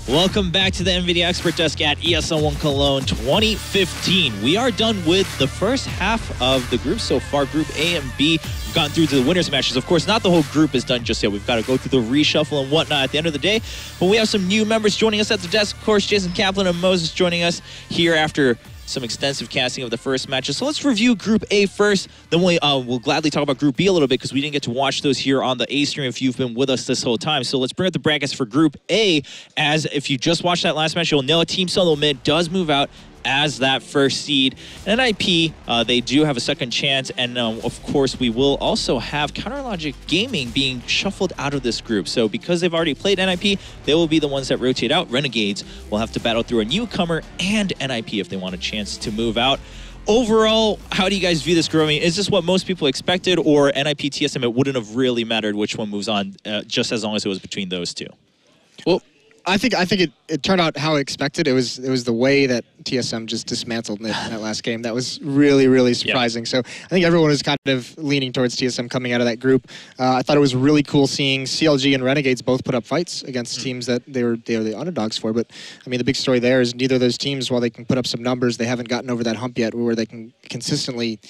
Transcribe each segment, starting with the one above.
Welcome back to the NVIDIA Expert Desk at ESL One Cologne 2015. We are done with the first half of the group so far, Group A and B. We've gotten through to the winners matches. Of course, not the whole group is done just yet. We've got to go through the reshuffle and whatnot at the end of the day. But we have some new members joining us at the desk. Of course, Jason Kaplan and Moses joining us here after some extensive casting of the first matches. So let's review Group A first. Then we'll gladly talk about Group B a little bit because we didn't get to watch those here on the A stream if you've been with us this whole time. So let's bring up the brackets for Group A. As if you just watched that last match, you'll know Team Solo Mid does move out as that first seed. And NIP, they do have a second chance. And of course, we will also have CounterLogic Gaming being shuffled out of this group. So because they've already played NIP, they will be the ones that rotate out. Renegades will have to battle through a newcomer and NIP if they want a chance to move out. Overall, how do you guys view this group? I mean, is this what most people expected, or NIP TSM, it wouldn't have really mattered which one moves on, just as long as it was between those two? Well, I think it turned out how expected. It was the way that TSM just dismantled it in that last game. That was really, really surprising. Yep. So I think everyone was kind of leaning towards TSM coming out of that group. I thought it was really cool seeing CLG and Renegades both put up fights against teams that they were the underdogs for. But I mean, the big story there is neither of those teams, while they can put up some numbers, they haven't gotten over that hump yet where they can consistently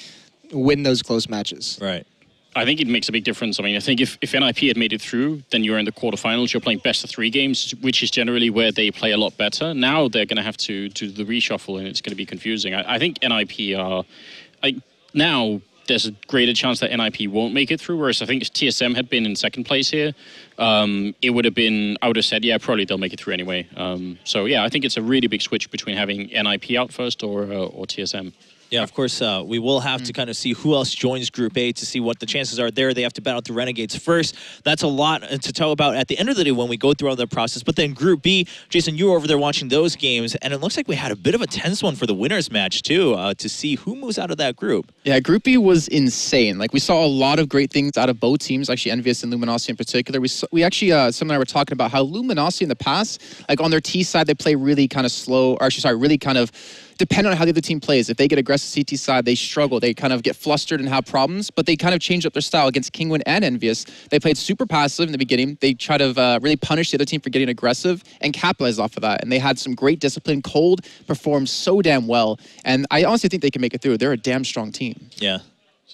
win those close matches. Right. I think it makes a big difference. I mean, I think if NIP had made it through, then you're in the quarterfinals. You're playing best of 3 games, which is generally where they play a lot better. Now they're going to have to do the reshuffle, and it's going to be confusing. I think NIP are... now there's a greater chance that NIP won't make it through, whereas I think if TSM had been in second place here, it would have been... I would have said, yeah, probably they'll make it through anyway. So, yeah, I think it's a really big switch between having NIP out first or TSM. Yeah, of course, we will have to kind of see who else joins Group A to see what the chances are there. They have to battle the Renegades first. That's a lot to talk about at the end of the day when we go through all the process. But then Group B, Jason, you were over there watching those games, and it looks like we had a bit of a tense one for the winners match, too, to see who moves out of that group. Yeah, Group B was insane. Like, we saw a lot of great things out of both teams, actually Envious and Luminosity in particular. We actually, Sam and I were talking about how Luminosity in the past, like on their T side, they play really kind of slow, or actually, sorry, really kind of depending on how the other team plays. If they get aggressive CT side, they struggle. They kind of get flustered and have problems, but they kind of change up their style against Kingwin and Envious. They played super passive in the beginning. They try to really punish the other team for getting aggressive and capitalize off of that. And they had some great discipline. Cold performed so damn well. And I honestly think they can make it through. They're a damn strong team. Yeah.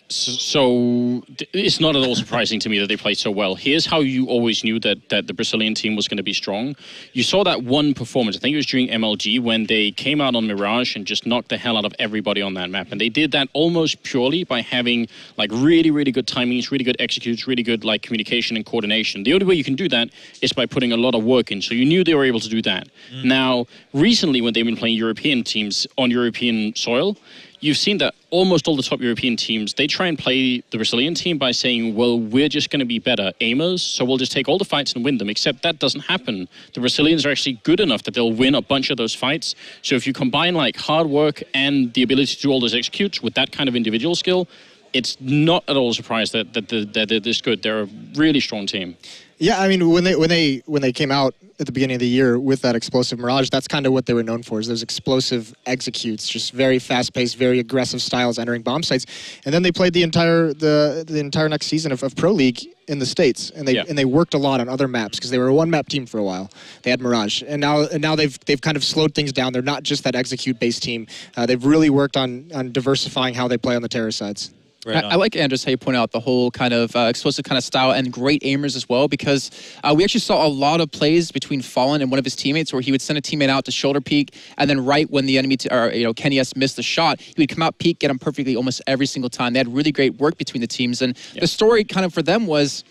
So it's not at all surprising to me that they played so well. Here's how you always knew that the Brazilian team was going to be strong. You saw that one performance, I think it was during MLG, when they came out on Mirage and just knocked the hell out of everybody on that map. And they did that almost purely by having like really, really good timings, really good executes, really good like communication and coordination. The only way you can do that is by putting a lot of work in. So you knew they were able to do that. Now, recently when they've been playing European teams on European soil, you've seen that almost all the top European teams, they try and play the Brazilian team by saying, well, we're just going to be better aimers, so we'll just take all the fights and win them, except that doesn't happen. The Brazilians are actually good enough that they'll win a bunch of those fights. So if you combine like hard work and the ability to do all those executes with that kind of individual skill, it's not at all a surprise that they're this good. They're a really strong team. Yeah, I mean, when they came out at the beginning of the year with that explosive Mirage, that's kind of what they were known for, is those explosive executes, just very fast-paced, very aggressive styles entering bomb sites. And then they played the entire next season of Pro League in the States, and they worked a lot on other maps because they were a one-map team for a while. They had Mirage, and now they've kind of slowed things down. They're not just that execute-based team. They've really worked on diversifying how they play on the terror sides. Right I like, Andres, how you point out the whole kind of explosive kind of style and great aimers as well, because we actually saw a lot of plays between Fallen and one of his teammates where he would send a teammate out to shoulder peek, and then right when the enemy, Kenny S missed the shot, he would come out peek, get him perfectly almost every single time. They had really great work between the teams, and the story kind of for them was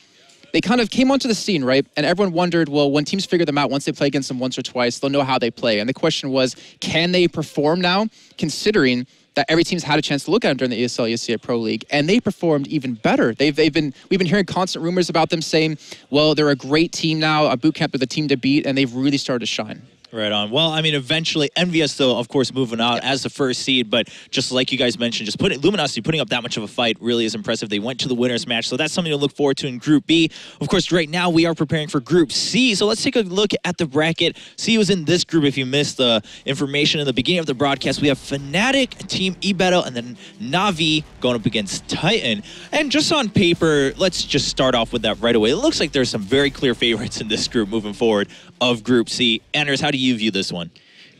they kind of came onto the scene, right? And everyone wondered, well, when teams figure them out, once they play against them once or twice, they'll know how they play. And the question was, can they perform now, considering that every team's had a chance to look at them during the ESL, ESCI Pro League, and they performed even better. We've been hearing constant rumors about them saying, well, they're a great team now, a boot camp, they're the team to beat, and they've really started to shine. Right on. Well, I mean, eventually, Envious, though, of course, moving out as the first seed, but just like you guys mentioned, just Luminosity putting up that much of a fight really is impressive. They went to the winners match, so that's something to look forward to in Group B. Of course, right now, we are preparing for Group C, so let's take a look at the bracket, see who's in this group. If you missed the information in the beginning of the broadcast, we have Fnatic, Team eBettle, and then Na'Vi going up against Titan. And just on paper, let's just start off with that right away. It looks like there's some very clear favorites in this group moving forward. of Group C. Anders, how do you view this one?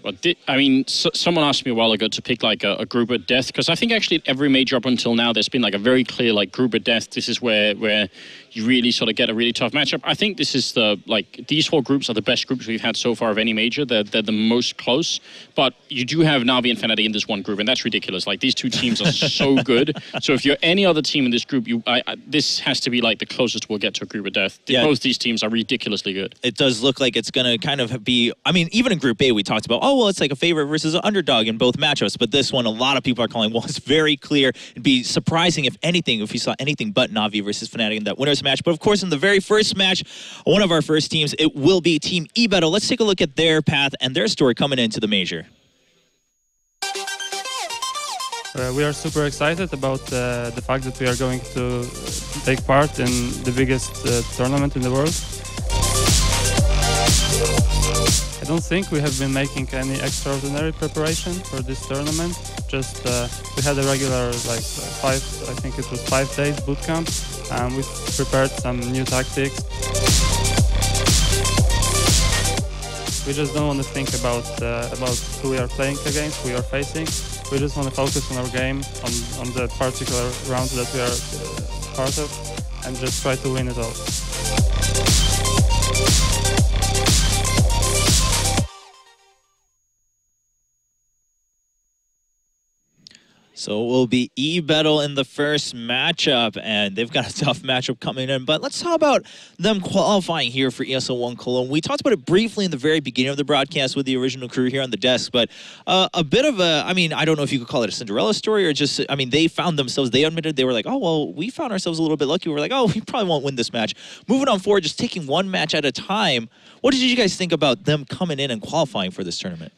Well, I mean, someone asked me a while ago to pick like a group of death, because I think actually at every major up until now, there's been like a very clear like group of death. This is where you really sort of get a really tough matchup. I think this is these 4 groups are the best groups we've had so far of any major. They're the most close, but you do have Na'Vi and Fnatic in this one group, and that's ridiculous. Like, these 2 teams are so good. So if you're any other team in this group, this has to be like the closest we'll get to a group of death. Yeah. Both these teams are ridiculously good. It does look like it's going to kind of be, I mean, even in Group A, we talked about, oh, well, it's like a favorite versus an underdog in both matchups, but this one, a lot of people are calling, well, it's very clear. It'd be surprising, if anything, if we saw anything but Na'Vi versus Fnatic in that winners match. But of course, in the very first match, one of our first teams, it will be Team eBettle. Let's take a look at their path and their story coming into the major. We are super excited about the fact that we are going to take part in the biggest tournament in the world. I don't think we have been making any extraordinary preparation for this tournament. Just we had a regular I think it was 5 days boot camp, and we prepared some new tactics. We just don't want to think about who we are playing against, who we are facing. We just want to focus on our game, on the particular round that we are part of, and just try to win it all. So it will be eBettle in the first matchup, and they've got a tough matchup coming in. But let's talk about them qualifying here for ESL One Cologne. We talked about it briefly in the very beginning of the broadcast with the original crew here on the desk, but a bit of a, I mean, I don't know if you could call it a Cinderella story or just, I mean, they found themselves, they admitted, they were like, oh, well, we found ourselves a little bit lucky. We were like, oh, we probably won't win this match. Moving on forward, just taking one match at a time. What did you guys think about them coming in and qualifying for this tournament?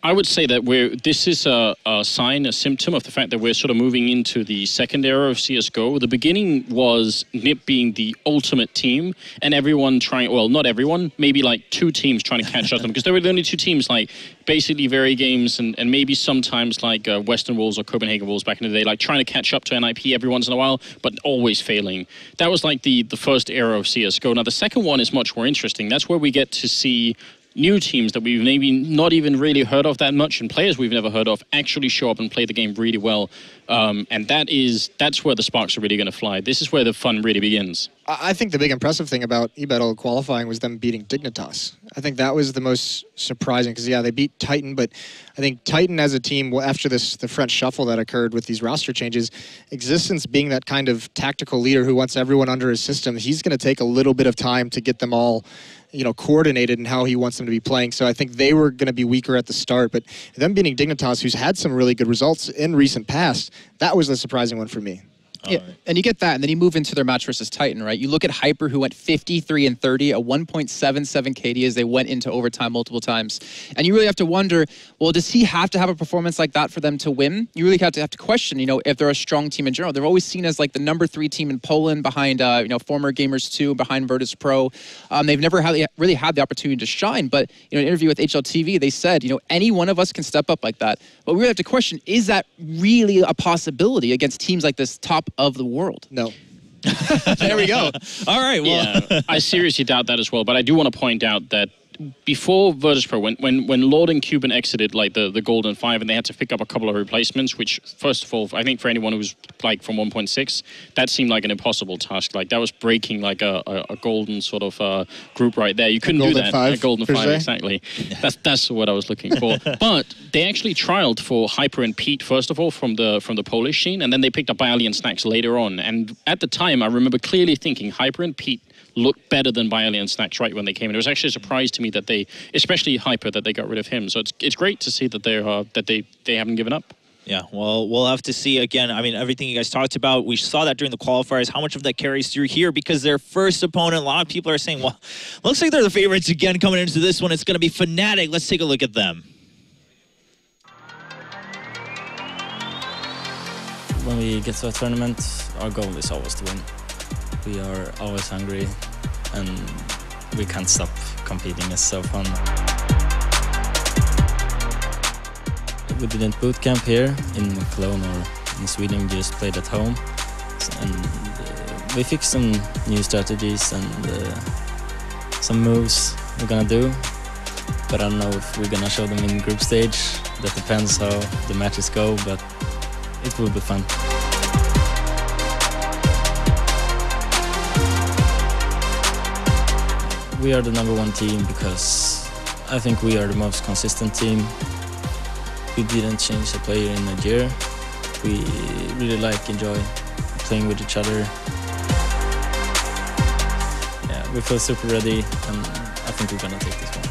I would say that this is a sign, a symptom of the fact that we're sort of moving into the second era of CSGO. The beginning was NIP being the ultimate team, and everyone trying, well, not everyone, maybe like 2 teams trying to catch up to them, because there were the only 2 teams, like basically Very Games and maybe sometimes like Western Wolves or Copenhagen Wolves back in the day, like trying to catch up to NIP every once in a while, but always failing. That was like the first era of CSGO. Now, the second one is much more interesting. That's where we get to see new teams that we've maybe not even really heard of that much, and players we've never heard of actually show up and play the game really well. And that's where the sparks are really going to fly. This is where the fun really begins. I think the big impressive thing about eBettle qualifying was them beating Dignitas. I think that was the most surprising, because, yeah, they beat Titan, but I think Titan as a team, after the French shuffle that occurred with these roster changes, Existence being that kind of tactical leader who wants everyone under his system, he's going to take a little bit of time to get them all, you know, coordinated in how he wants them to be playing. So I think they were going to be weaker at the start, but them beating Dignitas, who's had some really good results in recent past, that was the surprising one for me. Yeah, and you get that, and then you move into their match versus Titan, right? You look at Hyper, who went 53-30, a 1.77 KD as they went into overtime multiple times. And you really have to wonder, well, does he have to have a performance like that for them to win? You really have to question, you know, if they're a strong team in general. They're always seen as like the #3 team in Poland, behind, you know, former Gamers 2, behind Virtus Pro. They've never really had the opportunity to shine, but, you know, in an interview with HLTV, they said, you know, any one of us can step up like that. But we really have to question, is that really a possibility against teams like this top of the world? No. There we go. All right. Well, yeah, I seriously doubt that as well. But I do want to point out that before Virtus Pro, when Lord and Cuban exited like the Golden 5, and they had to pick up a couple of replacements, which, first of all, I think for anyone who's like from 1.6, that seemed like an impossible task. Like, that was breaking like a golden sort of group right there. You couldn't do that. A Golden 5, exactly. That's what I was looking for. But they actually trialed for Hyper and Pete, first of all, from the Polish scene, and then they picked up Bialy and Snacks later on. And at the time, I remember clearly thinking Hyper and Pete looked better than Bialy and Snacks right when they came in. It was actually a surprise to me that they, especially Hyper, that they got rid of him. So it's great to see that they haven't given up. yeah, well, we'll have to see again. I mean, everything you guys talked about, we saw that during the qualifiers, how much of that carries through here, because their first opponent, a lot of people are saying, well, looks like they're the favorites again coming into this one. It's going to be Fnatic. Let's take a look at them. When we get to a tournament, our goal is always to win. We are always hungry, and we can't stop competing. It's so fun. We didn't boot camp here in Cologne or in Sweden. We just played at home, and we fixed some new strategies and some moves we're gonna do. but I don't know if we're gonna show them in group stage. That depends how the matches go, but it will be fun. We are the #1 team because I think we are the most consistent team. We didn't change a player in a year. We really enjoy playing with each other. Yeah, we feel super ready, and I think we're gonna take this one.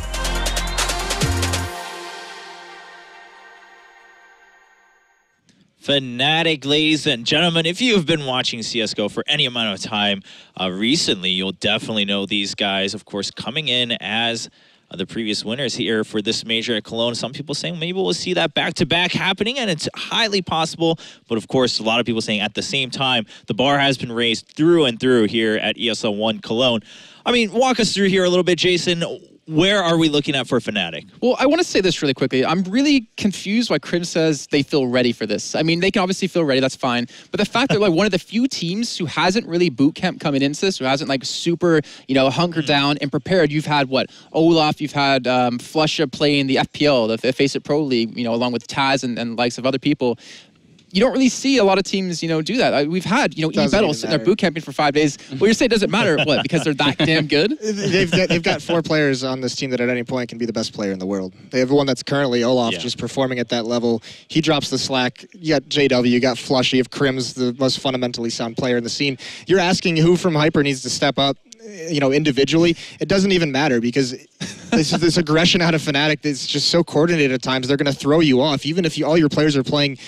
Fnatic, ladies and gentlemen, if you have been watching CSGO for any amount of time recently, you'll definitely know these guys, of course, coming in as the previous winners here for this major at Cologne. Some people saying maybe we'll see that back-to-back happening, and it's highly possible. But of course, a lot of people saying at the same time, the bar has been raised through and through here at ESL One Cologne. I mean, walk us through here a little bit, Jason. Where are we looking at for Fnatic? Well, I want to say this really quickly. I'm really confused why Krim says they feel ready for this. I mean, they can obviously feel ready, that's fine. But the fact they're one of the few teams who hasn't really boot camp coming into this, who hasn't super, hunkered down and prepared. You've had Olaf, you've had Flusha playing the FPL, the Face It Pro League, along with Taz and likes of other people. You don't really see a lot of teams, do that. We've had, eBettle sitting there boot camping for 5 days. Well, you're saying it doesn't matter, what, because they're that damn good? They've got 4 players on this team that at any point can be the best player in the world. They have one that's currently Olaf, just performing at that level. He drops the slack. You got JW, you got Flush, you have Krim's the most fundamentally sound player in the scene. You're asking who from Hyper needs to step up, individually. It doesn't even matter because this aggression out of Fnatic that's just so coordinated at times. They're going to throw you off. Even if all your players are playing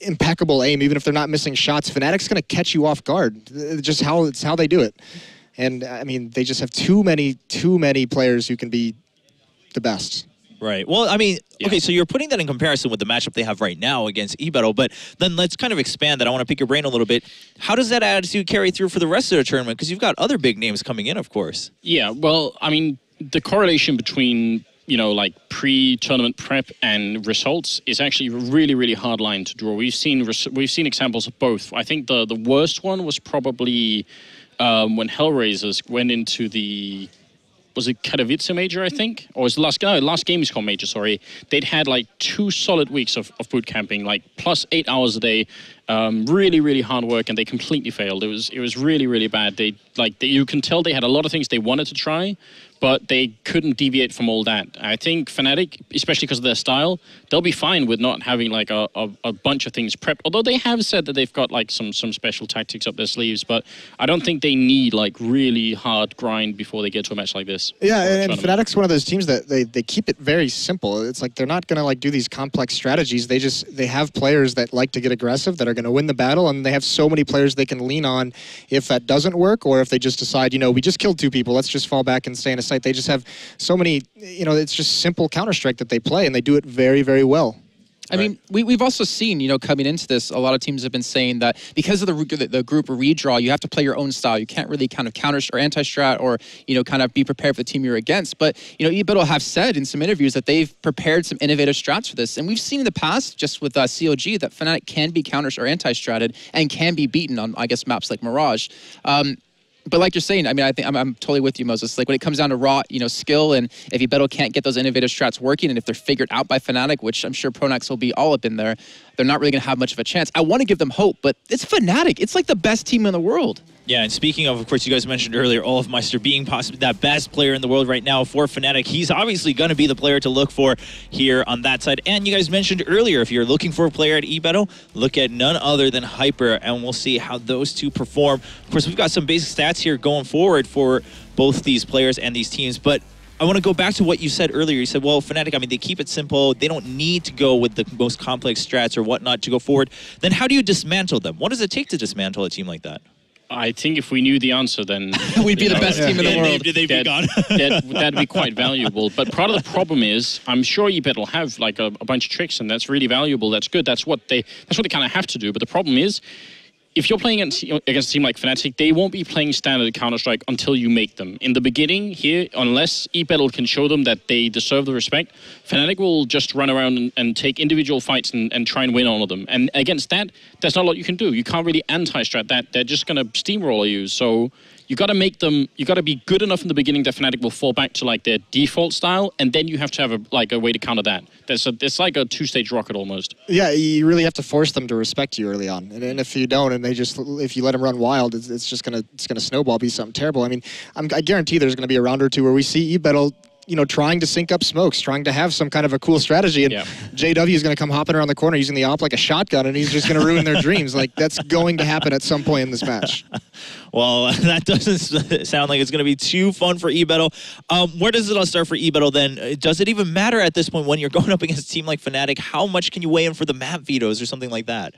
impeccable aim, even if they're not missing shots, Fnatic's going to catch you off guard. It's how they do it. And I mean, they just have too many players who can be the best. Right. Well, I mean, okay, so you're putting that in comparison with the matchup they have right now against eBettle, but then let's kind of expand that. I want to pick your brain a little bit. How does that attitude carry through for the rest of the tournament? Because you've got other big names coming in, of course. Yeah, well, I mean, the correlation between, pre-tournament prep and results is actually a really, really hard line to draw. We've seen examples of both. I think the worst one was probably when Hellraisers went into the... Was it Katowice major, I think? Or was the last Gamescom major, sorry. They'd had 2 solid weeks of boot camping, plus 8 hours a day. Really, really hard work, and they completely failed. It was really, really bad. You can tell they had a lot of things they wanted to try, but they couldn't deviate from all that. I think Fnatic, especially because of their style, they'll be fine with not having a bunch of things prepped. Although they have said that they've got some special tactics up their sleeves, but I don't think they need really hard grind before they get to a match like this. Yeah, and Fnatic's one of those teams that they keep it very simple. It's they're not going to do these complex strategies. They have players that like to get aggressive, that are going to win the battle, and they have so many players they can lean on if that doesn't work, or if they just decide, we just killed 2 people, let's just fall back and stay in a site. They just have so many, it's just simple Counter-Strike that they play, and they do it very, very well. I mean, we've also seen, coming into this, a lot of teams have been saying that because of the group redraw, you have to play your own style. You can't really kind of counter or anti-strat or, kind of be prepared for the team you're against. But, eBettle have said in some interviews that they've prepared some innovative strats for this. And we've seen in the past, just with COG, that Fnatic can be counter or anti-stratted and can be beaten on, I guess, maps like Mirage. But like you're saying, I mean, I think I'm totally with you, Moses. When it comes down to raw, skill, and if eBettle can't get those innovative strats working, and if they're figured out by Fnatic, which I'm sure Pronax will be all up in there, they're not really going to have much of a chance. I want to give them hope, but it's Fnatic. It's the best team in the world. Yeah, and speaking of course, you guys mentioned earlier Olafmeister being possibly that best player in the world right now for Fnatic. He's obviously going to be the player to look for here on that side. And you guys mentioned earlier, if you're looking for a player at eBettle, look at none other than Hyper, and we'll see how those two perform. Of course, we've got some basic stats here going forward for both these players and these teams, but I want to go back to what you said earlier. You said, well, Fnatic, I mean, they keep it simple. They don't need to go with the most complex strats or whatnot to go forward. Then how do you dismantle them? What does it take to dismantle a team like that? I think if we knew the answer, then... We'd be the best team in the world. They'd be gone. That'd be quite valuable. But part of the problem is, I'm sure eBettle will have a bunch of tricks, and that's really valuable. That's good. That's what they kind of have to do. But the problem is, if you're playing against a team like Fnatic, they won't be playing standard Counter-Strike until you make them. In the beginning here, unless eBettle can show them that they deserve the respect, Fnatic will just run around and take individual fights and try and win all of them. And against that, there's not a lot you can do. You can't really anti-strat that. They're just going to steamroller you. So you got to make them. You got to be good enough in the beginning that Fnatic will fall back to like their default style, and then you have to have a way to counter that. It's like a two-stage rocket almost. Yeah, you really have to force them to respect you early on, and if you don't, and if you let them run wild, it's just gonna snowball, be something terrible. I mean, I guarantee there's gonna be a round or two where we see eBettle, trying to sync up smokes, trying to have some kind of a cool strategy, and JW is going to come hopping around the corner using the op like a shotgun, and he's just going to ruin their dreams. Like, that's going to happen at some point in this match. Well, that doesn't sound like it's going to be too fun for eBettle. Where does it all start for eBettle then? Does it even matter at this point when you're going up against a team like Fnatic? How much can you weigh in for the map vetoes or something like that?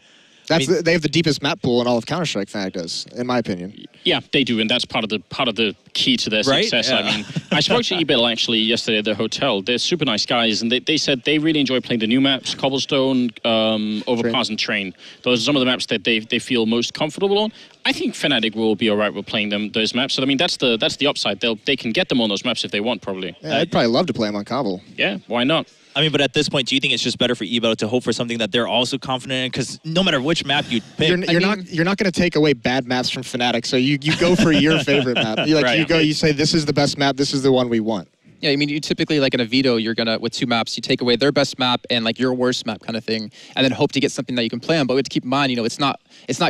They have the deepest map pool in all of Counter-Strike, Fnatic does, in my opinion. Yeah, they do, and that's part of the key to their success. Yeah. I mean, I spoke to eBettle actually yesterday at their hotel. They're super nice guys, and they said they really enjoy playing the new maps, Cobblestone, Overpass, and Train. Those are some of the maps that they feel most comfortable on. I think Fnatic will be all right with playing those maps. So, I mean, that's the upside. They can get them on those maps if they want, probably. Yeah, I'd probably love to play them on Cobble. Yeah, why not? I mean, but at this point, do you think it's just better for eBettle to hope for something that they're also confident in? Because no matter which map you pick, you're not going to take away bad maps from Fnatic. So you go for your favorite map. You say this is the best map. This is the one we want. Yeah, I mean, you typically, like in a veto, you're gonna, with two maps, you take away their best map and like your worst map kind of thing, and then hope to get something that you can play on. But we have to keep in mind, it's not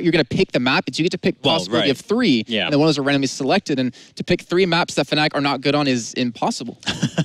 you're gonna pick the map, it's you get to pick possibility of three, and then one of those are randomly selected, and to pick 3 maps that Fnatic are not good on is impossible.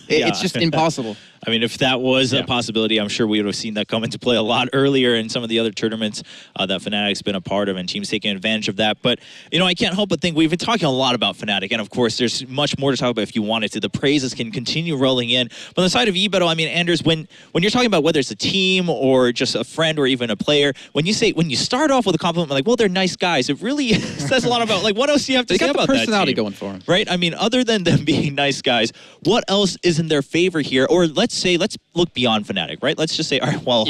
It's just impossible. I mean, if that was a possibility, I'm sure we would have seen that come into play a lot earlier in some of the other tournaments that Fnatic's been a part of, and teams taking advantage of that. But, I can't help but think we've been talking a lot about Fnatic, and of course, there's much more to talk about if you wanted to. The praises can continue rolling in. But on the side of eBettle, I mean, Anders, when you're talking about whether it's a team or just a friend or even a player, when you start off with a compliment like, well, they're nice guys, it really says a lot about, like, what else do you have to say about that team? They got the personality going for them. Right? I mean, other than them being nice guys, what else is in their favor here? Or let's look beyond Fnatic, right? Let's just say, all right, well,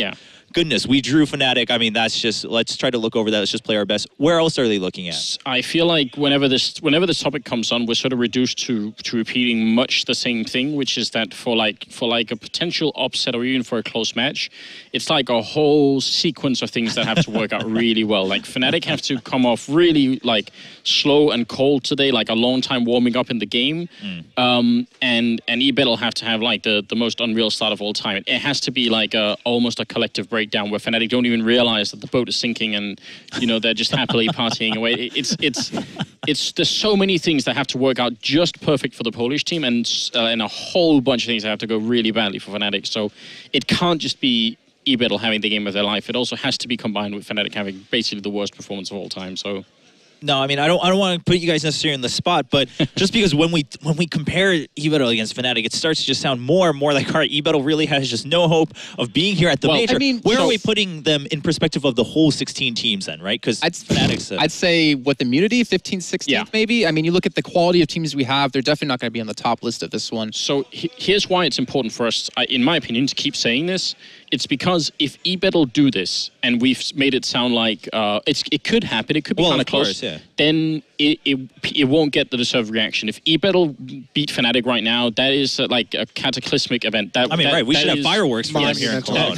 goodness, we drew Fnatic. I mean, that's just, let's try to look over that. Let's just play our best. Where else are they looking at? I feel like whenever this topic comes on, we're sort of reduced to repeating much the same thing, which is that for like a potential upset or even for a close match, it's like a whole sequence of things that have to work out really well. Like Fnatic have to come off really like slow and cold today, like a long time warming up in the game, and eBettle have to have like the most unreal start of all time. It has to be like almost a collective breakdown where Fnatic don't even realize that the boat is sinking and they're just happily partying away. There's so many things that have to work out just perfect for the Polish team, and a whole bunch of things that have to go really badly for Fnatic. So it can't just be eBettle having the game of their life. It also has to be combined with Fnatic having basically the worst performance of all time. So. No, I mean, I don't want to put you guys necessarily in the spot, but just because when we compare eBettle against Fnatic, it starts to just sound more and more like, all right, eBettle really has just no hope of being here at the major. I mean, where are we putting them in perspective of the whole 16 teams then, right? Because Fnatic's... I'd say with immunity, 15th, 16th maybe. I mean, you look at the quality of teams we have, they're definitely not going to be on the top list of this one. So here's why it's important for us, in my opinion, to keep saying this. It's because if eBettle do this, and we've made it sound like it could happen, it could be kind of close, then it won't get the deserved reaction. If eBettle beat Fnatic right now, that is like a cataclysmic event. We should have fireworks for them here in Cologne.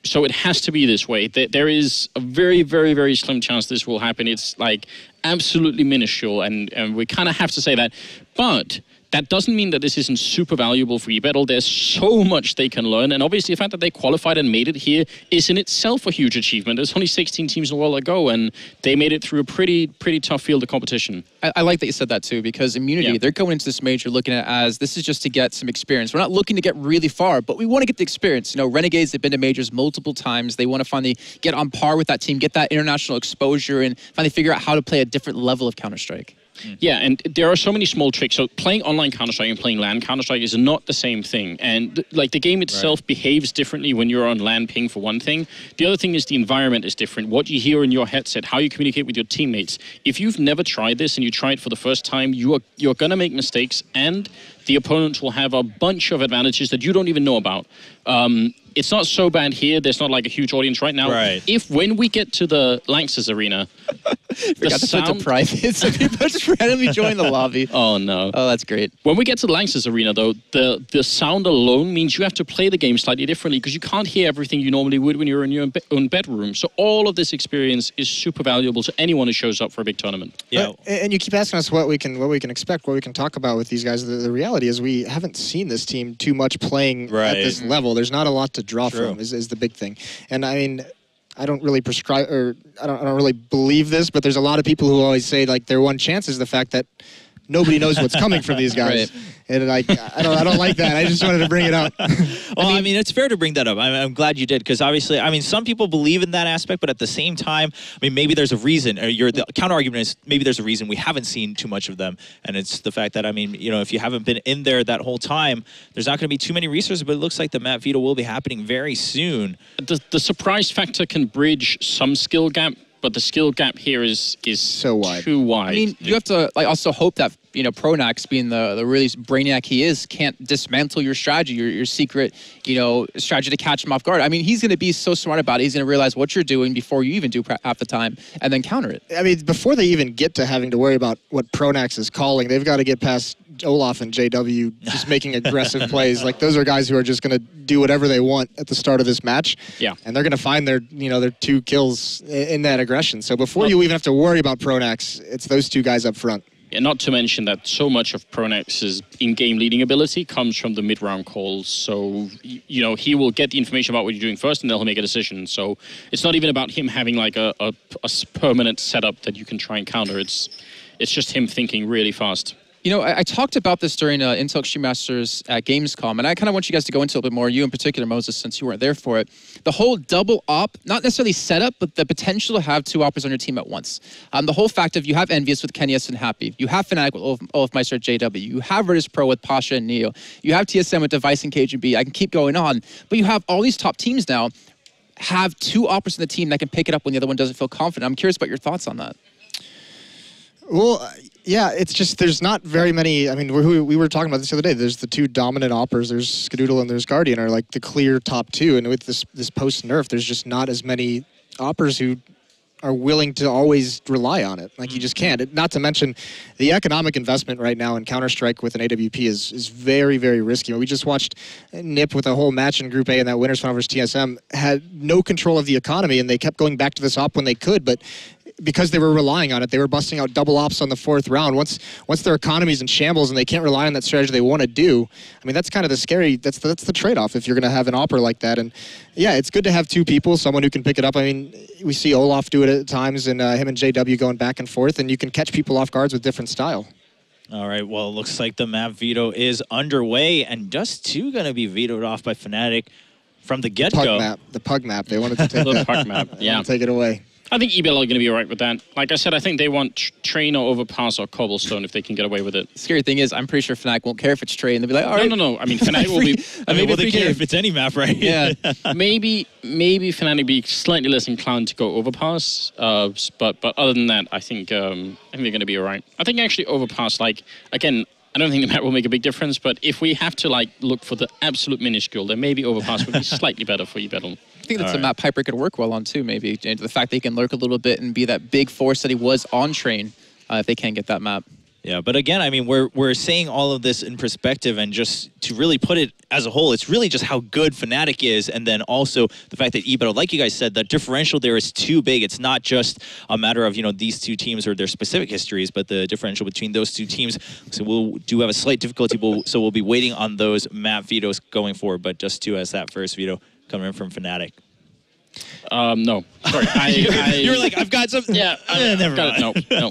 So it has to be this way. There is a very, very, very slim chance this will happen. It's like absolutely minuscule, and we kind of have to say that. But that doesn't mean that this isn't super valuable for eBettle. There's so much they can learn, and obviously the fact that they qualified and made it here is in itself a huge achievement. There's only 16 teams in the world that go, and they made it through a pretty tough field of competition. I like that you said that too, because immunity, they're going into this major looking at it as this is just to get some experience. We're not looking to get really far, but we want to get the experience. Renegades, they've been to majors multiple times. They want to finally get on par with that team, get that international exposure, and finally figure out how to play a different level of Counter-Strike. Yeah, and there are so many small tricks. So playing online Counter-Strike and playing LAN Counter-Strike is not the same thing. And like the game itself behaves differently when you're on LAN ping, for one thing. The other thing is the environment is different. What you hear in your headset, how you communicate with your teammates. If you've never tried this and you try it for the first time, you're going to make mistakes, and the opponents will have a bunch of advantages that you don't even know about. it's not so bad here. There's not like a huge audience right now. Right. If when we get to the Lanxess arena, Forgot to put to private, so people just randomly join the lobby. Oh no. Oh, that's great. When we get to the Lanxess arena, though, the sound alone means you have to play the game slightly differently because you can't hear everything you normally would when you're in your own bedroom. So all of this experience is super valuable to anyone who shows up for a big tournament. Yeah. And you keep asking us what we can expect, what we can talk about with these guys. The reality is we haven't seen this team too much playing at this level. There's not a lot to draw from is the big thing. And I mean, I don't really prescribe, or I don't really believe this, but there's a lot of people who always say like their one chance is the fact that nobody knows what's coming from these guys. Right. And like, I don't like that. I just wanted to bring it up. Well, I mean, it's fair to bring that up. I'm glad you did, because obviously, I mean, some people believe in that aspect, but at the same time, I mean, maybe there's a reason. Or the counter argument is maybe there's a reason we haven't seen too much of them, and it's the fact that, I mean, you know, if you haven't been in there that whole time, there's not going to be too many resources. But it looks like the map veto will be happening very soon. The surprise factor can bridge some skill gap, but the skill gap here is so wide. Too wide. I mean, you have to like also hope that, you know, Pronax, being the really brainiac he is, can't dismantle your strategy, your secret, you know, strategy to catch him off guard. I mean, he's going to be so smart about it. He's going to realize what you're doing before you even do half the time, and then counter it. I mean, before they even get to having to worry about what Pronax is calling, they've got to get past Olaf and JW just making aggressive plays. Like, those are guys who are just going to do whatever they want at the start of this match. Yeah. And they're going to find their 2 kills in that aggression. So before you even have to worry about Pronax, it's those 2 guys up front. And not to mention that so much of Pronax's in-game leading ability comes from the mid-round calls. So, you know, he will get the information about what you're doing first, and then he'll make a decision. So it's not even about him having like a permanent setup that you can try and counter. It's just him thinking really fast. You know, I talked about this during Intel Extreme Masters at Gamescom, and I kind of want you guys to go into it a bit more, you in particular, Moses, since you weren't there for it. The whole double op, not necessarily setup, but the potential to have 2 operas on your team at once. The whole fact of you have Envious with Kenny S and Happy, you have Fnatic with Olafmeister at JW, you have Virtus Pro with Pasha and Neo, you have TSM with Device and KGB, I can keep going on, but you have all these top teams now have 2 operas in the team that can pick it up when the other one doesn't feel confident. I'm curious about your thoughts on that. Well, yeah, it's just there's not very many. I mean, we were talking about this the other day. There's the 2 dominant operas. There's Skadoodle and there's Guardian are like the clear top 2. And with this post nerf, there's just not as many operas who are willing to always rely on it. Like, you just can't. Not to mention the economic investment right now in Counter-Strike with an AWP is very, very risky. We just watched NIP with a whole match in Group A in that winners final versus TSM had no control of the economy, and they kept going back to this op when they could, but because they were relying on it, they were busting out double ops on the 4th round. Once their economy's in shambles and they can't rely on that strategy they want to do, I mean, that's kind of the scary, that's the trade-off if you're going to have an opera like that. And yeah, it's good to have 2 people, someone who can pick it up. I mean, we see Olaf do it at times, and him and JW going back and forth, and you can catch people off guards with different style. All right, well, it looks like the map veto is underway, and just 2 going to be vetoed off by Fnatic from the get-go. The pug map. They wanted to take the pug map, yeah. Take it away. I think eBettle are going to be all right with that. Like I said, I think they want Train or Overpass or Cobblestone if they can get away with it. Scary thing is, I'm pretty sure Fnatic won't care if it's Train. They'll be like, all right. No. I mean, Fnatic will be... I mean, well, they care if it's any map, right? Yeah. maybe Fnatic be slightly less inclined to go Overpass. But other than that, I think they're going to be all right. I think actually Overpass, like, again, I don't think the map will make a big difference, but if we have to like look for the absolute minuscule, then maybe Overpass would be slightly better for eBettle. I think that's a map Piper could work well on too, maybe. And the fact that he can lurk a little bit and be that big force that he was on Train, if they can't get that map. Yeah, but again, I mean, we're saying all of this in perspective, and just to really put it as a whole, it's really just how good Fnatic is, and then also the fact that eBettle, like you guys said, the differential there is too big. It's not just a matter of, you know, these 2 teams or their specific histories, but the differential between those 2 teams. So we do have a slight difficulty, so we'll be waiting on those map vetoes going forward, but just 2 as that first veto coming in from Fnatic. No. Sorry. You're like, I've got something. Yeah. Never mind. No.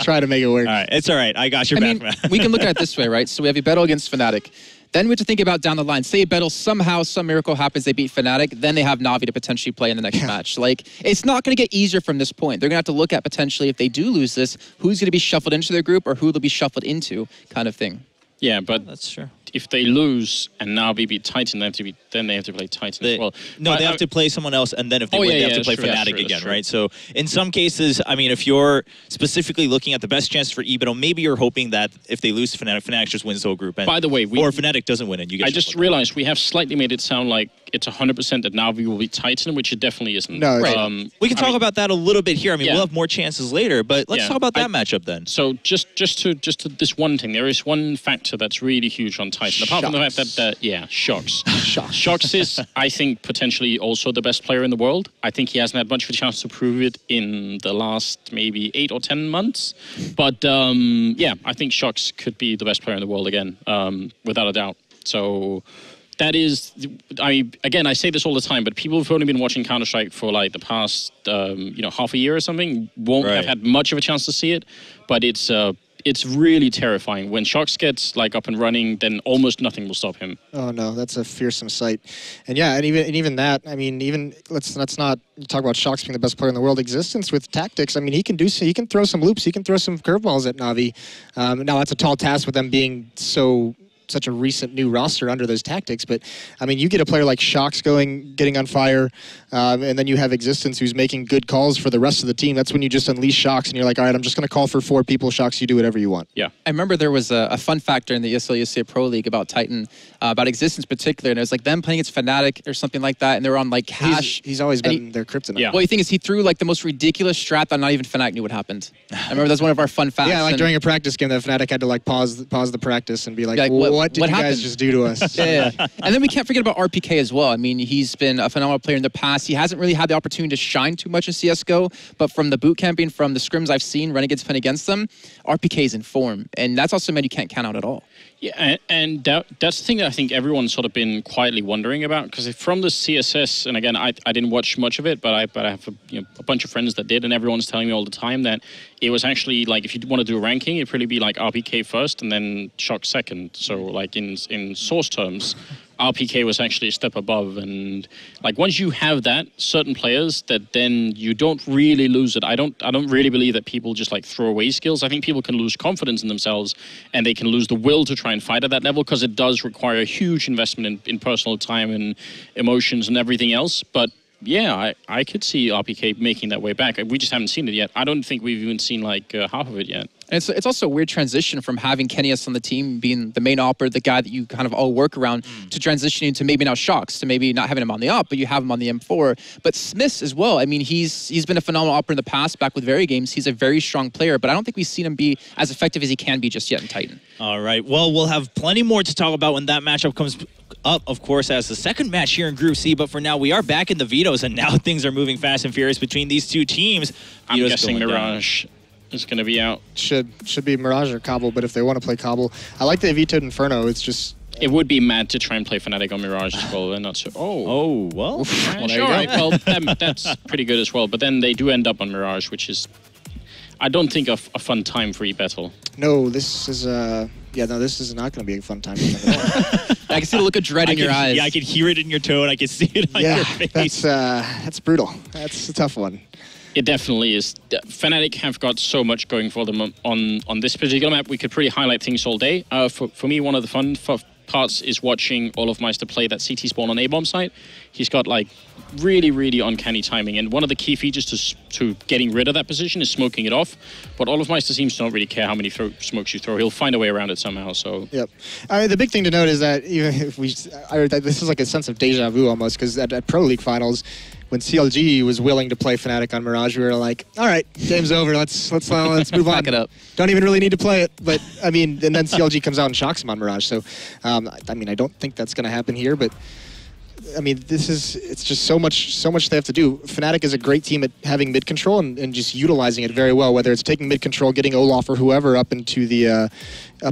Try to make it work. All right. It's all right. I got your back, man. We can look at it this way, right? So we have eBettle against Fnatic. Then we have to think about down the line. Say eBettle, somehow, some miracle happens, they beat Fnatic, then they have Na'Vi to potentially play in the next match. Like, it's not going to get easier from this point. They're going to have to look at potentially, if they do lose this, who's going to be shuffled into their group or who they'll be shuffled into, kind of thing. Yeah, but That's true. if they lose and now we beat Titan, then they have to play Titan as well. No, they have to play someone else, and then if they win, they have to play Fnatic again, right? So in some cases, I mean, if you're specifically looking at the best chance for eBettle, maybe you're hoping that if they lose to Fnatic, Fnatic just wins the whole group. And, by the way, or if Fnatic doesn't win it, you get. I just realized we have slightly made it sound like it's 100% that now we will be Titan, which it definitely isn't. No, right. We can talk about that a little bit here. I mean, we'll have more chances later, but let's talk about that matchup then. So just to this one thing, there is one factor that's really huge on Titan. Apart from the fact that Shox. Shox is, I think, potentially also the best player in the world. I think he hasn't had much of a chance to prove it in the last maybe 8 or 10 months. But yeah, I think Shox could be the best player in the world again, without a doubt. So that is, I say this all the time, but people who've only been watching Counter-Strike for like the past, half a year or something won't have had much of a chance to see it. But it's really terrifying. When Shox gets like up and running, then almost nothing will stop him. Oh no, that's a fearsome sight. And yeah, and even that, I mean, even let's not talk about Shox being the best player in the world. Existence with tactics, I mean, he can throw some loops, he can throw some curveballs at Na'Vi. Now that's a tall task with them being such a recent new roster under those tactics, but I mean, you get a player like Shox getting on fire, and then you have Existence who's making good calls for the rest of the team. That's when you just unleash Shox and you're like, all right, I'm just going to call for 4 people. Shox, you do whatever you want. Yeah. I remember there was a fun factor in the ESL USA Pro League about Titan, about Existence in particular, and it was like them playing against Fnatic or something like that, and they were on like cash. He's always been their kryptonite. Yeah. Well, the thing is, he threw like the most ridiculous strat that not even Fnatic knew what happened. I remember that's one of our fun facts. Yeah, like during a practice game that Fnatic had to like pause the practice and be like what did you guys just do to us? Yeah. And then we can't forget about RPK as well. I mean, he's been a phenomenal player in the past. He hasn't really had the opportunity to shine too much in CSGO, but from the boot camping, from the scrims I've seen, Renegades playing against them, RPK is in form. And that's also man you can't count out at all. Yeah, and that's the thing that I think everyone's sort of been quietly wondering about, because from the CSS, and again, I didn't watch much of it, but I have a bunch of friends that did, and everyone's telling me all the time that it was actually like, if you want to do a ranking, it'd probably be like RPK first and then Shox second. So like in source terms, RPK was actually a step above, and like once you have that, certain players that then you don't really lose it. I don't really believe that people just like throw away skills. I think people can lose confidence in themselves, and they can lose the will to try and fight at that level, because it does require a huge investment in personal time and emotions and everything else. But yeah, I could see RPK making that way back. We just haven't seen it yet. I don't think we've even seen like half of it yet. And it's also a weird transition from having Kennyus on the team, being the main opper, the guy that you kind of all work around, to transitioning to maybe now Shox, to maybe not having him on the op, but you have him on the M4. But Smiths as well. I mean, he's been a phenomenal opper in the past, back with Very Games. He's a very strong player, but I don't think we've seen him be as effective as he can be just yet in Titan. All right. Well, we'll have plenty more to talk about when that matchup comes up, of course, as the second match here in Group C. But for now, we are back in the vetoes, and now things are moving fast and furious between these two teams. I'm guessing Mirage is going to be out. Should be Mirage or Cobble, but if they want to play Cobble, I like they vetoed Inferno. It's just... It would be mad to try and play Fnatic on Mirage as well. They're not so... Oh, well. Sure. Right. Well, that's pretty good as well. But then they do end up on Mirage, which is, I don't think, a fun time for eBettle. No, this is... this is not going to be a fun time for them at all. I can see the look of dread in your eyes. Yeah, I can hear it in your tone. I can see it on your face. That's brutal. That's a tough one. It definitely is. Fnatic have got so much going for them on this particular map. We could pretty highlight things all day. For me, one of the fun parts is watching Olofmeister play that CT spawn on A-bomb site. He's got like really, really uncanny timing, and one of the key features to getting rid of that position is smoking it off. But Olofmeister seems to not really care how many smokes you throw. He'll find a way around it somehow. So yep. The big thing to note is that even if this is like a sense of deja vu almost, because at Pro League finals, when CLG was willing to play Fnatic on Mirage, we were like, all right, game's over. Let's move on. Back it up. Don't even really need to play it. But I mean, and then CLG comes out and shocks him on Mirage. So, I mean, I don't think that's going to happen here. But I mean, it's just so much they have to do. Fnatic is a great team at having mid control and just utilizing it very well. Whether it's taking mid control, getting Olaf or whoever up into the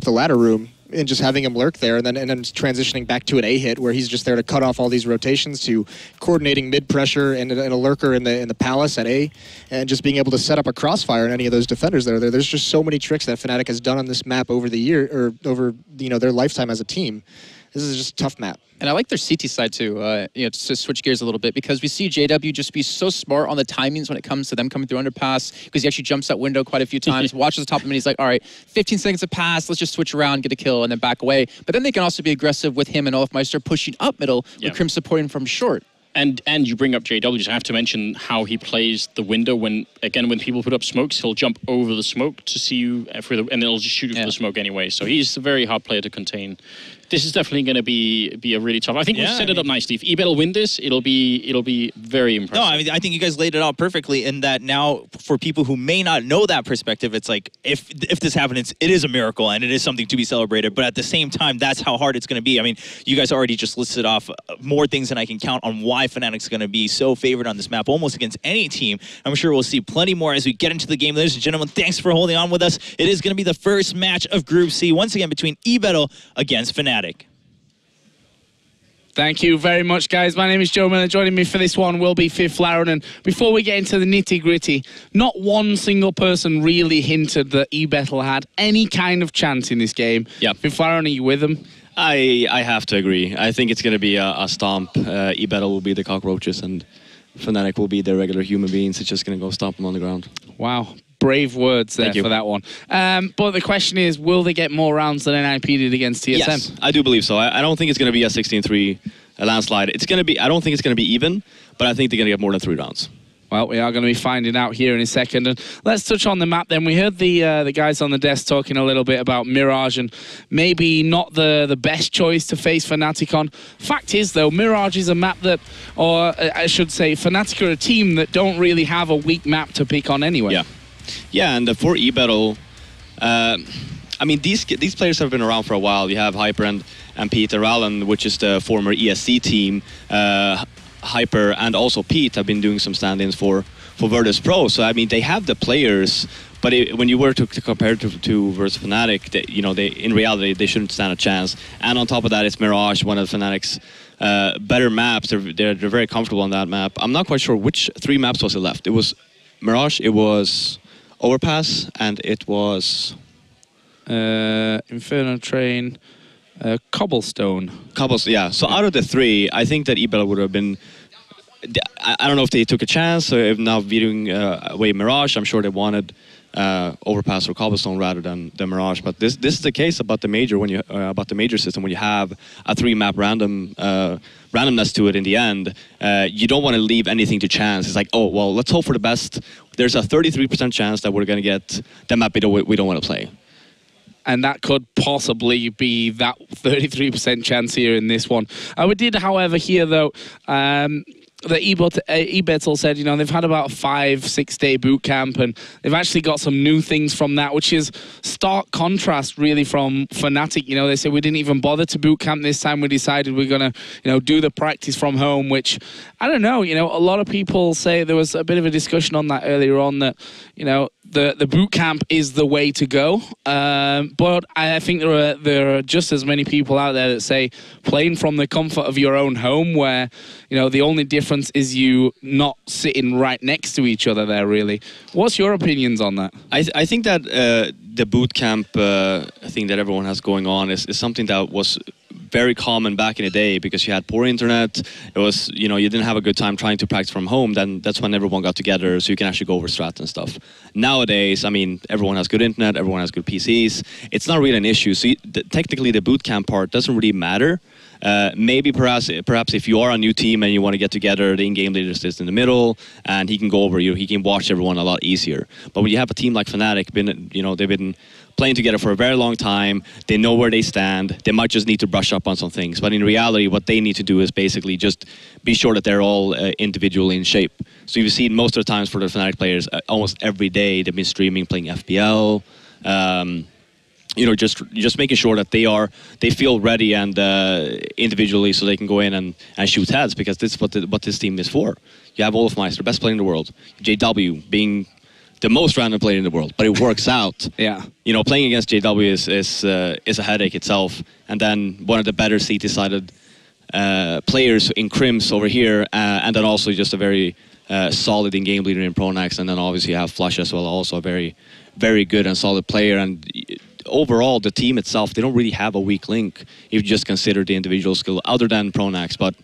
ladder room, and just having him lurk there, and then transitioning back to an A hit where he's just there to cut off all these rotations, to coordinating mid pressure and a lurker in the palace at A, and just being able to set up a crossfire in any of those defenders that are there. There's just so many tricks that Fnatic has done on this map over the year, or over their lifetime as a team. this is just a tough map. And I like their CT side too, you know, to switch gears a little bit, because we see JW just be so smart on the timings when it comes to them coming through underpass, because he actually jumps that window quite a few times, watches the top of him, and he's like, all right, 15 seconds to pass, let's just switch around, get a kill, and then back away. But then they can also be aggressive with him and Olafmeister pushing up middle, with Krim supporting from short. And you bring up JW, I have to mention how he plays the window when people put up smokes, he'll jump over the smoke to see you, and it'll just shoot you for the smoke anyway. So he's a very hard player to contain. This is definitely going to be a really tough. I think we've set it up nicely. If eBettle win this, it'll be very impressive. No, I mean, I think you guys laid it out perfectly in that now for people who may not know that perspective, it's like if this happens, it is a miracle and it is something to be celebrated. But at the same time, that's how hard it's going to be. I mean, you guys already just listed off more things than I can count on why Fnatic's going to be so favored on this map, almost against any team. I'm sure we'll see plenty more as we get into the game. Ladies and gentlemen, thanks for holding on with us. It is going to be the first match of Group C, once again between eBettle against Fnatic. Thank you very much, guys. My name is Joe Miller. Joining me for this one will be Fiflaren. And before we get into the nitty-gritty, not one single person really hinted that eBettle had any kind of chance in this game. Yeah. Fiflaren, are you with them? I have to agree. I think it's going to be a stomp. eBettle will be the cockroaches and Fnatic will be the regular human beings. It's just going to go stomp them on the ground. Wow. Brave words there for that one. But the question is, will they get more rounds than NIP did against TSM? Yes, I do believe so. I don't think it's going to be a 16-3 landslide. It's going to be. I don't think it's going to be even, but I think they're going to get more than 3 rounds. Well, we are going to be finding out here in a second. And let's touch on the map then. We heard the guys on the desk talking a little bit about Mirage and maybe not the best choice to face Fnatic on. Fact is, though, Mirage is a map that, or I should say, Fnatic are a team that don't really have a weak map to pick on anyway. Yeah. Yeah, and for eBettle, I mean, these players have been around for a while. You have Hyper and Peter Allen, which is the former ESC team. Hyper and also Pete have been doing some stand-ins for Virtus Pro. So, I mean, they have the players, but when you were to compare to versus Fnatic, you know, in reality, they shouldn't stand a chance. And on top of that, it's Mirage, one of Fnatic's better maps. They're very comfortable on that map. I'm not quite sure which 3 maps was it left. It was Mirage, it was Overpass, and it was Inferno Train, Cobblestone. Yeah. So out of the 3, I think that eBettle would have been. I don't know if they took a chance or if now viewing away Mirage. I'm sure they wanted Overpass or Cobblestone rather than the Mirage. But this is the case about the major when you about the major system when you have a 3-map randomness to it in the end. You don't want to leave anything to chance. It's like, oh well, let's hope for the best. There's a 33% chance that we're going to get the map we don't want to play. And that could possibly be that 33% chance here in this one. We did, however, hear though. The eBettle said, you know, they've had about a 5-6 day boot camp and they've actually got some new things from that, which is stark contrast really from Fnatic. You know, they said we didn't even bother to boot camp this time. We decided we're going to, you know, do the practice from home, which I don't know, you know, a lot of people say there was a bit of a discussion on that earlier on that, you know, the boot camp is the way to go. But I think there are just as many people out there that say playing from the comfort of your own home where, you know, the only difference is you not sitting right next to each other there, really. What's your opinions on that? I think that the boot camp thing that everyone has going on is something that was very common back in the day because you had poor internet. It was, you know, you didn't have a good time trying to practice from home. Then that's when everyone got together so you can actually go over strats and stuff. Nowadays, I mean, everyone has good internet, everyone has good PCs. It's not really an issue. So technically the boot camp part doesn't really matter. Maybe perhaps if you are a new team and you want to get together, the in-game leader sits in the middle and he can go over you, he can watch everyone a lot easier. But when you have a team like Fnatic, they've been playing together for a very long time, they know where they stand, they might just need to brush up on some things. But in reality, what they need to do is basically just be sure that they're all individually in shape. So you've seen most of the times for the Fnatic players, almost every day they've been streaming, playing FPL, you know, just making sure that they feel ready and individually, so they can go in and shoot heads, because this is what this team is for. You have Olafmeister, best player in the world, JW being the most random player in the world, but it works out. Yeah, you know, playing against JW is a headache itself, and then one of the better CT-sided players in Crims over here, and then also just a very solid in-game leader in Pronax, and then obviously you have Flush as well, also a very, very good and solid player. And overall, the team itself, they don't really have a weak link if you just consider the individual skill, other than Pronax. But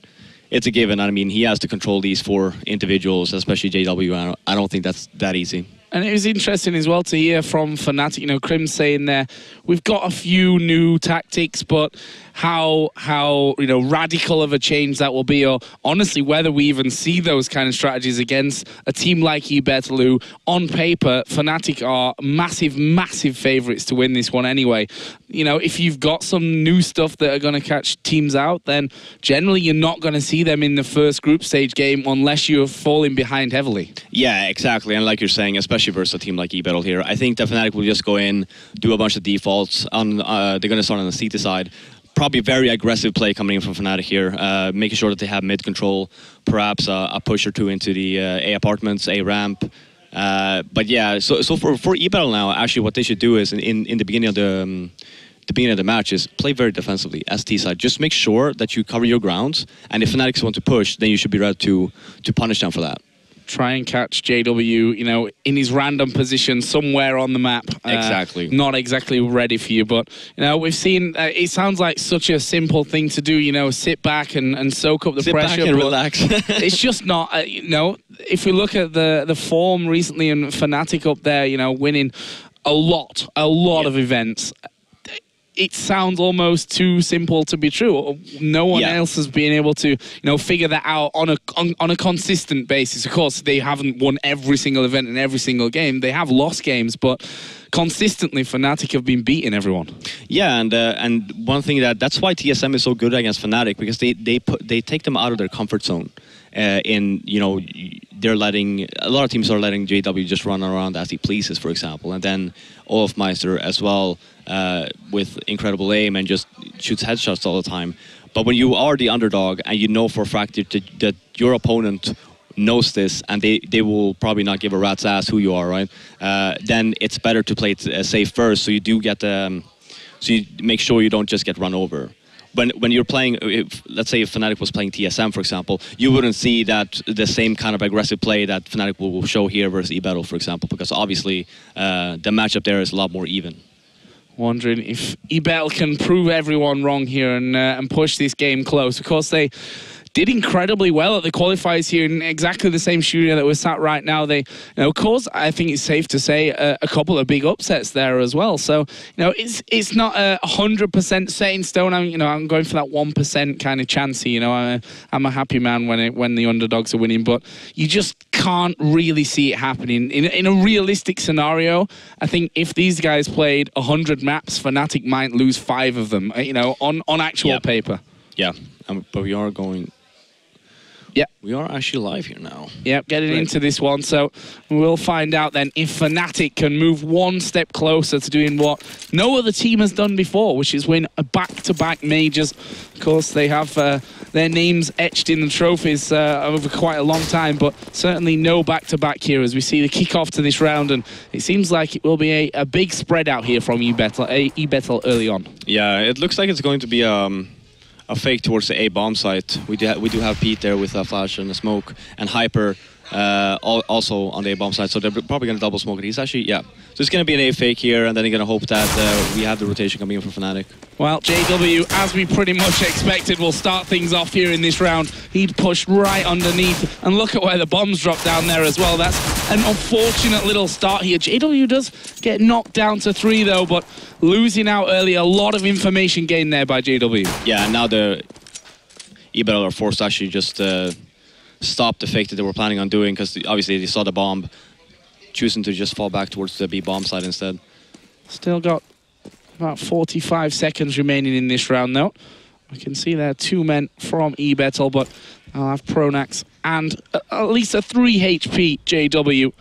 it's a given. I mean, he has to control these 4 individuals, especially JW. I don't think that's that easy. And it was interesting as well to hear from Fnatic, you know, Krim saying there, we've got a few new tactics, but how you know, radical of a change that will be, or honestly whether we even see those kind of strategies against a team like eBettle, who on paper Fnatic are massive favourites to win this one anyway. You know, if you've got some new stuff that are going to catch teams out, then generally you're not going to see them in the first group stage game unless you're falling behind heavily. Yeah, exactly. And like you're saying, especially versus a team like eBettle here, I think that Fnatic will just go in, do a bunch of defaults. On they're going to start on the CT side. Probably very aggressive play coming in from Fnatic here, making sure that they have mid control, perhaps a push or two into the A apartments, A ramp. But yeah, so for eBettle now, actually what they should do is in the beginning of the match is play very defensively, ST side. Just make sure that you cover your grounds, and if Fnatic want to push, then you should be ready to punish them for that. Try and catch JW, you know, in his random position somewhere on the map. Exactly. Not exactly ready for you, but, you know, we've seen, it sounds like such a simple thing to do, you know, sit back and soak up the pressure. Sit back and relax. It's just not, you know, if we look at the form recently in Fnatic up there, you know, winning a lot of events, it sounds almost too simple to be true. No one else has been able to, you know, figure that out on a consistent basis. Of course, they haven't won every single event in every single game. They have lost games, but consistently, Fnatic have been beating everyone. Yeah, and one thing that's why TSM is so good against Fnatic, because they take them out of their comfort zone. You know, they're letting a lot of teams are letting JW just run around as he pleases, for example, and then Olafmeister as well with incredible aim and just shoots headshots all the time. But when you are the underdog and you know for a fact that your opponent knows this and they will probably not give a rat's ass who you are, right? Then it's better to play it safe first, so you do get so you make sure you don't just get run over. When you're playing, let's say if Fnatic was playing TSM, for example, you wouldn't see that the same kind of aggressive play that Fnatic will show here versus eBettle, for example, because obviously the matchup there is a lot more even. Wondering if eBettle can prove everyone wrong here and push this game close. Of course, they did incredibly well at the qualifiers here in exactly the same studio that we're sat right now. They, you know, of course, I think it's safe to say a couple of big upsets there as well. So, you know, it's not 100% set in stone. I'm going for that 1% kind of chance here. You know, I'm a happy man when the underdogs are winning, but you just can't really see it happening in a realistic scenario. I think if these guys played 100 maps, Fnatic might lose 5 of them. You know, on actual paper. Yeah, but we are going. Yeah, we are actually live here now. Yep, getting into this one. So we'll find out then if Fnatic can move one step closer to doing what no other team has done before, which is win a back-to-back majors. Of course, they have their names etched in the trophies over quite a long time, but certainly no back-to-back here as we see the kickoff to this round, and it seems like it will be a big spread out here from eBettle early on. Yeah, it looks like it's going to be a fake towards the A bomb site. We do have Pete there with a flash and a smoke, and Hyper also on the A bomb site. So they're probably going to double smoke it. He's actually, yeah. So it's going to be an A fake here, and then they're going to hope that we have the rotation coming in for Fnatic. Well, JW, as we pretty much expected, will start things off here in this round. He'd pushed right underneath, and look at where the bombs dropped down there as well. That's an unfortunate little start here. JW does get knocked down to 3 though, but losing out early, a lot of information gained there by JW. Yeah, and now the eBettle are forced to actually just stop the fake that they were planning on doing, because obviously they saw the bomb, choosing to just fall back towards the B bomb side instead. Still got about 45 seconds remaining in this round though. We can see there 2 men from eBettle, but I'll have Pronax and at least a 3 HP JW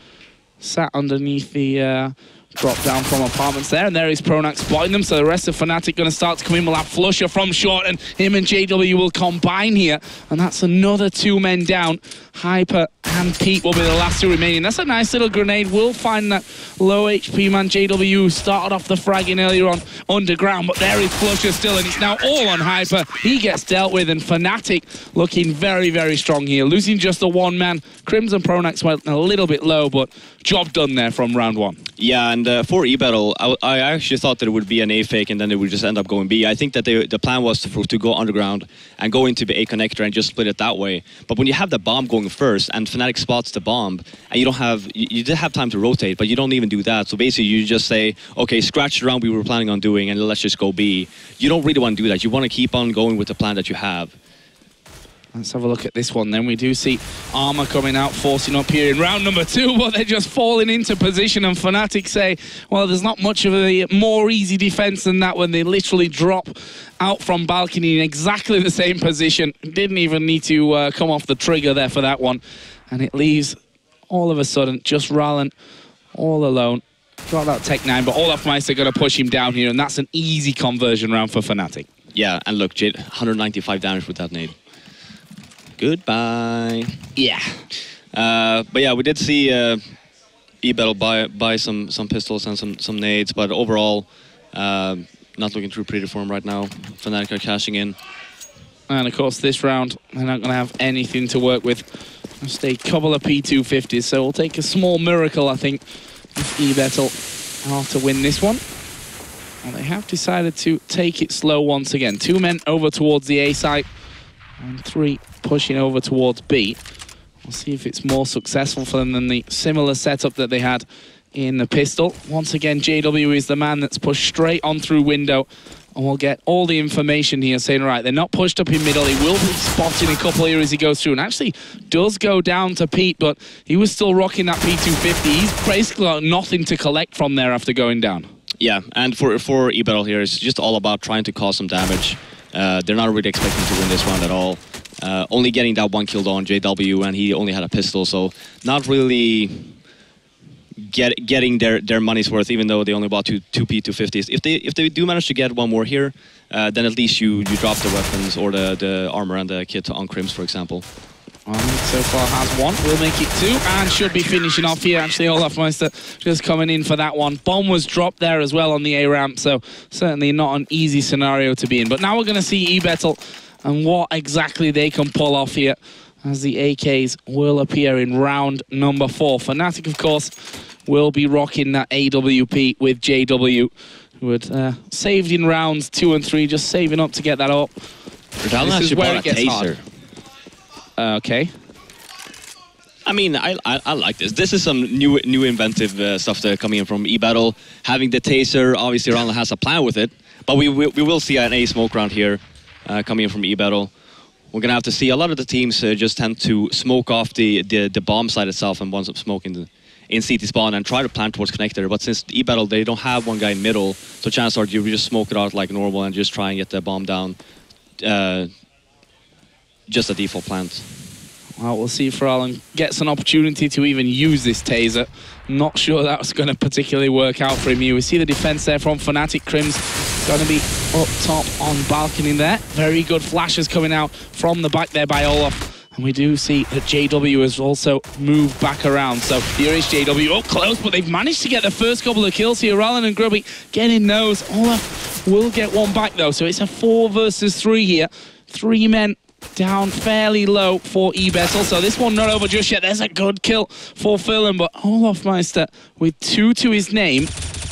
sat underneath the drop down from apartments there, and there is Pronax spotting them, so the rest of Fnatic going to start to come in. We'll have Flusher from short, and him and JW will combine here, and that's another 2 men down. Hyper and Pete will be the last 2 remaining. That's a nice little grenade. We'll find that low HP man JW started off the fragging earlier on underground, but there is Flusher still, and it's now all on Hyper. He gets dealt with, and Fnatic looking very, very strong here. Losing just the 1 man. Crimson Pronax went a little bit low, but job done there from round 1. Yeah, And for eBettle, I actually thought that it would be an A fake and then it would just end up going B. I think that the plan was to go underground and go into the A connector and just split it that way. But when you have the bomb going first and Fnatic spots the bomb and you did have time to rotate, but you don't even do that. So basically you just say, okay, scratch the round we were planning on doing and let's just go B. You don't really want to do that. You want to keep on going with the plan that you have. Let's have a look at this one then. We do see Armor coming out, forcing up here in round number 2, but they're just falling into position, and Fnatic say, well, there's not much of a more easy defense than that when they literally drop out from balcony in exactly the same position. Didn't even need to come off the trigger there for that one. And it leaves, all of a sudden, just Rallen all alone. Got that Tech 9, but Olafmeister going to push him down here, and that's an easy conversion round for Fnatic. Yeah, and look, Jade, 195 damage with that nade. Goodbye. Yeah. But yeah, we did see eBettle buy some pistols and some nades, but overall, not looking too pretty for him right now. Fnatic are cashing in. And of course, this round, they're not going to have anything to work with. Just a couple of P250s, so it'll take a small miracle, I think, if eBettle are to win this one. Well, they have decided to take it slow once again. 2 men over towards the A site, and 3 pushing over towards B. We'll see if it's more successful for them than the similar setup that they had in the pistol. Once again, JW is the man that's pushed straight on through window, and we'll get all the information here saying, right, they're not pushed up in middle. He will be spotting a couple here as he goes through, and actually does go down to Pete, but he was still rocking that P250. He's basically got nothing to collect from there after going down. Yeah, and for eBettle here, it's just all about trying to cause some damage. They're not really expecting to win this round at all. Only getting that 1 kill on JW, and he only had a pistol, so not really getting their money's worth, even though they only bought two P250s. If they do manage to get one more here, then at least you drop the weapons or the armor and the kit on Crims, for example. So far has 1, will make it 2, and should be finishing off here. Actually, Olafmeister just coming in for that one. Bomb was dropped there as well on the A ramp, so certainly not an easy scenario to be in. But now we're going to see eBettle and what exactly they can pull off here, as the AKs will appear in round number 4. Fnatic, of course, will be rocking that AWP with JW, who had saved in rounds 2 and 3, just saving up to get that up. This is where it gets hard. Okay. I mean, I like this. This is some new inventive stuff that coming in from eBettle. Having the taser, obviously Ronald has a plan with it, but we will see an A smoke round here coming in from eBettle. We're gonna have to see a lot of the teams just tend to smoke off the bomb side itself and once up smoke in CT spawn and try to plant towards connector. But since eBettle, they don't have one guy in middle, so chances are you just smoke it out like normal and just try and get the bomb down. Just a default plant. Well, we'll see if Rallen gets an opportunity to even use this taser. Not sure that's going to particularly work out for him here. We see the defense there from Fnatic. Crims going to be up top on balcony there. Very good flashes coming out from the back there by Olaf. And we do see that JW has also moved back around. So here is JW up close, but they've managed to get the first couple of kills here. Rallen and Grubby getting those. Olaf will get one back though. So it's a 4 versus 3 here. 3 men down fairly low for eBettle, so this one not over just yet. There's a good kill for Philin, but Olafmeister with 2 to his name,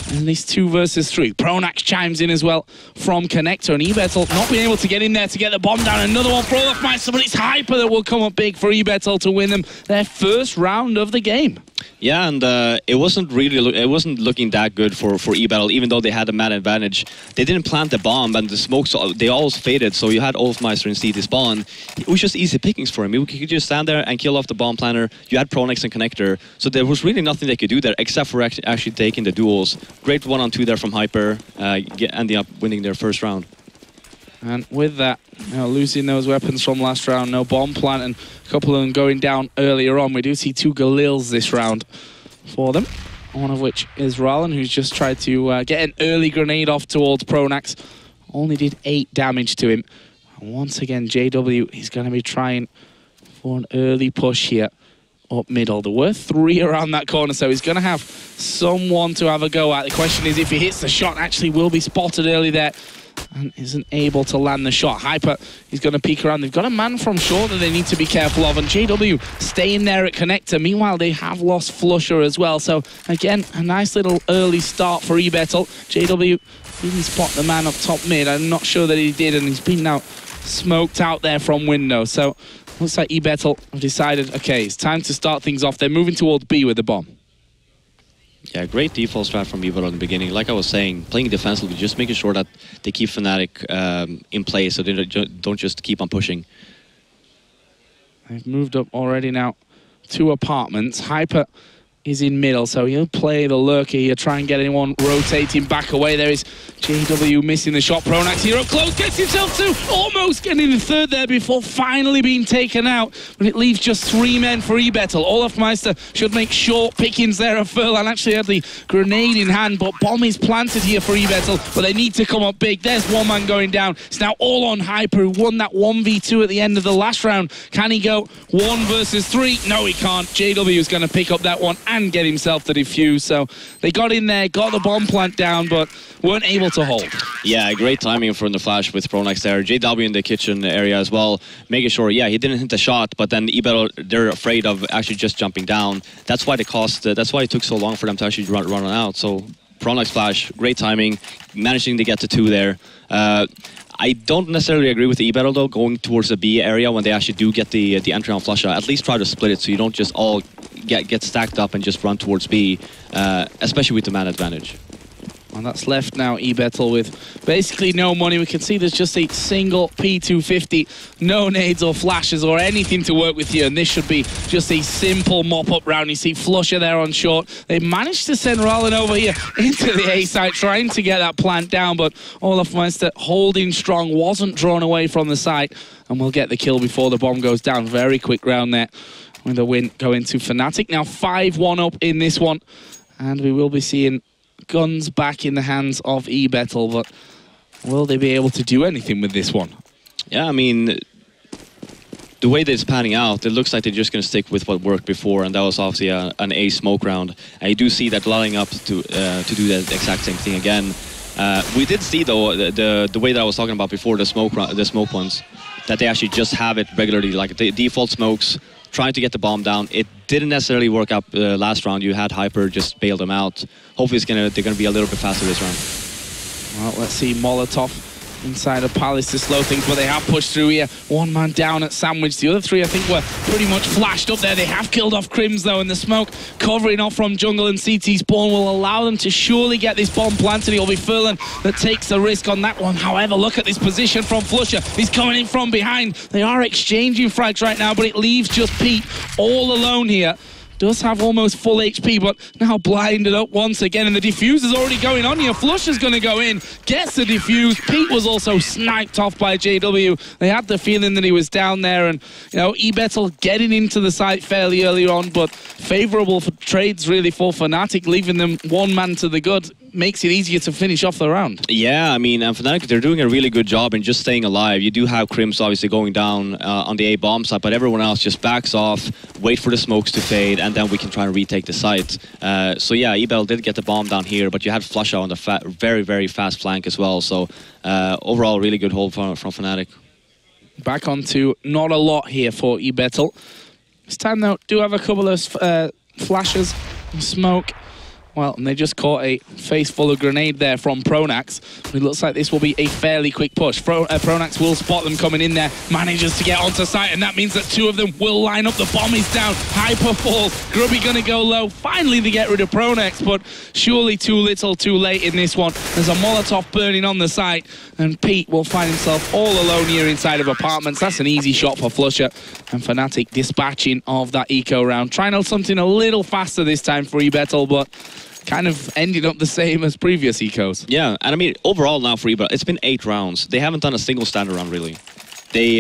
and this 2 versus 3. Pronax chimes in as well from Connector, and eBettle not being able to get in there to get the bomb down. Another one for Olafmeister, but it's Hyper that will come up big for eBettle to win them their first round of the game. Yeah, and it wasn't looking that good for eBettle, even though they had a man advantage. They didn't plant the bomb, and the smokes, they all faded, so you had Olafmeister in CT spawn. It was just easy pickings for him. He could just stand there and kill off the bomb planter. You had Pronex and Connector, so there was really nothing they could do there except for actually taking the duels. Great 1-on-2 there from Hyper, ending up winning their first round. And with that, losing those weapons from last round, no bomb plant, and a couple of them going down earlier on. We do see 2 Galils this round for them, one of which is Rallen, who's just tried to get an early grenade off towards Pronax. Only did 8 damage to him. And once again, JW is going to be trying for an early push here up middle. There were 3 around that corner, so he's going to have someone to have a go at. The question is if he hits the shot, actually will be spotted early there. and isn't able to land the shot. Hyper, he's going to peek around. They've got a man from short that they need to be careful of, and JW staying there at connector. Meanwhile, they have lost Flusher as well. So, again, a nice little early start for eBettle. JW didn't spot the man up top mid. I'm not sure that he did, and he's been now smoked out there from window. So, looks like eBettle have decided, okay, it's time to start things off. They're moving towards B with the bomb. Yeah, great default strat from eBettle in the beginning. Like I was saying, playing defensively, just making sure that they keep Fnatic in place so they don't just keep on pushing. They've moved up already now to apartments. Hyper is in middle, so he'll play the lurker here, try and get anyone rotating back away. There is JW missing the shot. Pronax here up close, gets himself to almost getting the third there before finally being taken out. But it leaves just 3 men for eBettle. Olafmeister should make short pickings there of Furlan. Actually had the grenade in hand, but bomb is planted here for eBettle, but they need to come up big. There's one man going down. It's now all on Hyper, who won that 1v2 at the end of the last round. Can he go 1 versus 3? No, he can't. JW is going to pick up that one and get himself the defuse. So they got in there, got the bomb plant down, but weren't able to hold. Yeah, great timing from the flash with Pronax there. JW in the kitchen area as well, making sure, yeah, he didn't hit the shot, but then eBettle, they're afraid of actually just jumping down. That's why that's why it took so long for them to actually run out. So Pronax flash, great timing, managing to get to 2 there. I don't necessarily agree with the eBettle though, going towards the B area when they actually do get the entry on Flusha. At least try to split it so you don't just all get stacked up and just run towards B, especially with the man advantage. And that's left now eBettle with basically no money. We can see there's just a single P250, no nades or flashes or anything to work with here, and this should be just a simple mop-up round. You see Flusher there on short. They managed to send Rallen over here into the A site, trying to get that plant down, but Olafmeister holding strong, wasn't drawn away from the site, and will get the kill before the bomb goes down. Very quick round there, with a win going to Fnatic. Now 5-1 up in this one, and we will be seeing guns back in the hands of eBettle, but will they be able to do anything with this one? Yeah, I mean, the way that it's panning out, it looks like they're just going to stick with what worked before, and that was obviously an A smoke round. And you do see that lining up to do the exact same thing again. We did see though the way that I was talking about before, the smoke ones, that they actually just have it regularly, like the default smokes, trying to get the bomb down. It didn't necessarily work out last round. You had Hyper just bail them out. Hopefully they're going to be a little bit faster this round. Well, let's see Molotov inside of Palace to slow things, but they have pushed through here. 1 man down at Sandwich. The other 3, I think, were pretty much flashed up there. They have killed off Crims, though, and the smoke covering off from jungle and CT spawn will allow them to surely get this bomb planted. It'll be Furlan that takes the risk on that one. However, look at this position from Flusher. He's coming in from behind. They are exchanging frags right now, but it leaves just Pete all alone here. Does have almost full HP, but now blinded up once again, and the defuse is already going on here. Flusher's going to go in, gets the defuse. Pete was also sniped off by JW. They had the feeling that he was down there, and you know, eBettle getting into the site fairly early on, but favourable for trades really for Fnatic, leaving them 1 man to the good. Makes it easier to finish off the round. Yeah, I mean, and Fnatic, they're doing a really good job in just staying alive. You do have Crims obviously going down on the A bomb side, but everyone else just backs off, wait for the smokes to fade, and then we can try and retake the site. So yeah, eBettle did get the bomb down here, but you had Flush out on the very, very fast flank as well. So overall, really good hold from Fnatic. Back onto not a lot here for eBettle. This time though, do have a couple of flashes, smoke. Well, and they just caught a face full of grenade there from Pronax. It looks like this will be a fairly quick push. Pronax will spot them coming in there, manages to get onto site, and that means that 2 of them will line up. The bomb is down, Hyper falls, Grubby gonna go low. Finally they get rid of Pronax, but surely too little too late in this one. There's a Molotov burning on the site, and Pete will find himself all alone here inside of apartments. That's an easy shot for Flusher, and Fnatic dispatching of that eco round. Trying out something a little faster this time for eBettle, but kind of ended up the same as previous ecos. Yeah, and I mean, overall now for eBettle, it's been 8 rounds. They haven't done a single standard round, really. They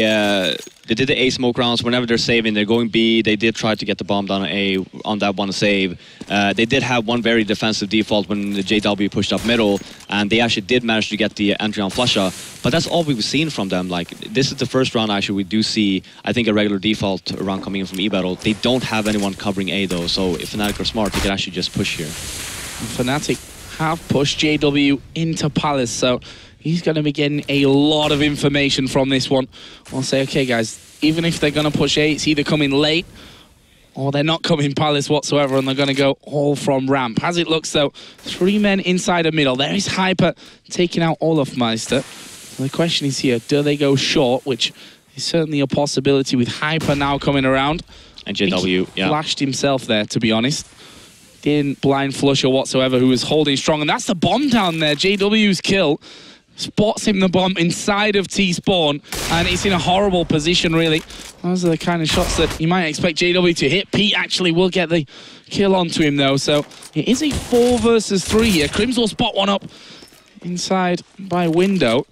did the A smoke rounds. Whenever they're saving, they're going B. They did try to get the bomb down A on that one save. They did have one very defensive default when the JW pushed up middle, and they actually did manage to get the entry on Flusha. But that's all we've seen from them. Like, this is the first round, actually, we do see, I think, a regular default round coming in from eBettle. They don't have anyone covering A, though, so if Fnatic are smart, they can actually just push here. Fnatic have pushed JW into Palace, so he's going to be getting a lot of information from this one. I'll say, okay, guys, even if they're going to push A, it's either coming late or they're not coming Palace whatsoever, and they're going to go all from ramp. As it looks, though, 3 men inside the middle. There is Hyper taking out Olofmeister. So the question is here, do they go short, which is certainly a possibility with Hyper now coming around. And JW, flashed himself there, to be honest. Didn't blind Flusher whatsoever, who was holding strong. And that's the bomb down there. JW's kill. Spots him the bomb inside of T-Spawn, and it's in a horrible position, really. Those are the kind of shots that you might expect JW to hit. Pete actually will get the kill onto him, though, so it is a 4 versus 3 here. Crims will spot one up inside by window.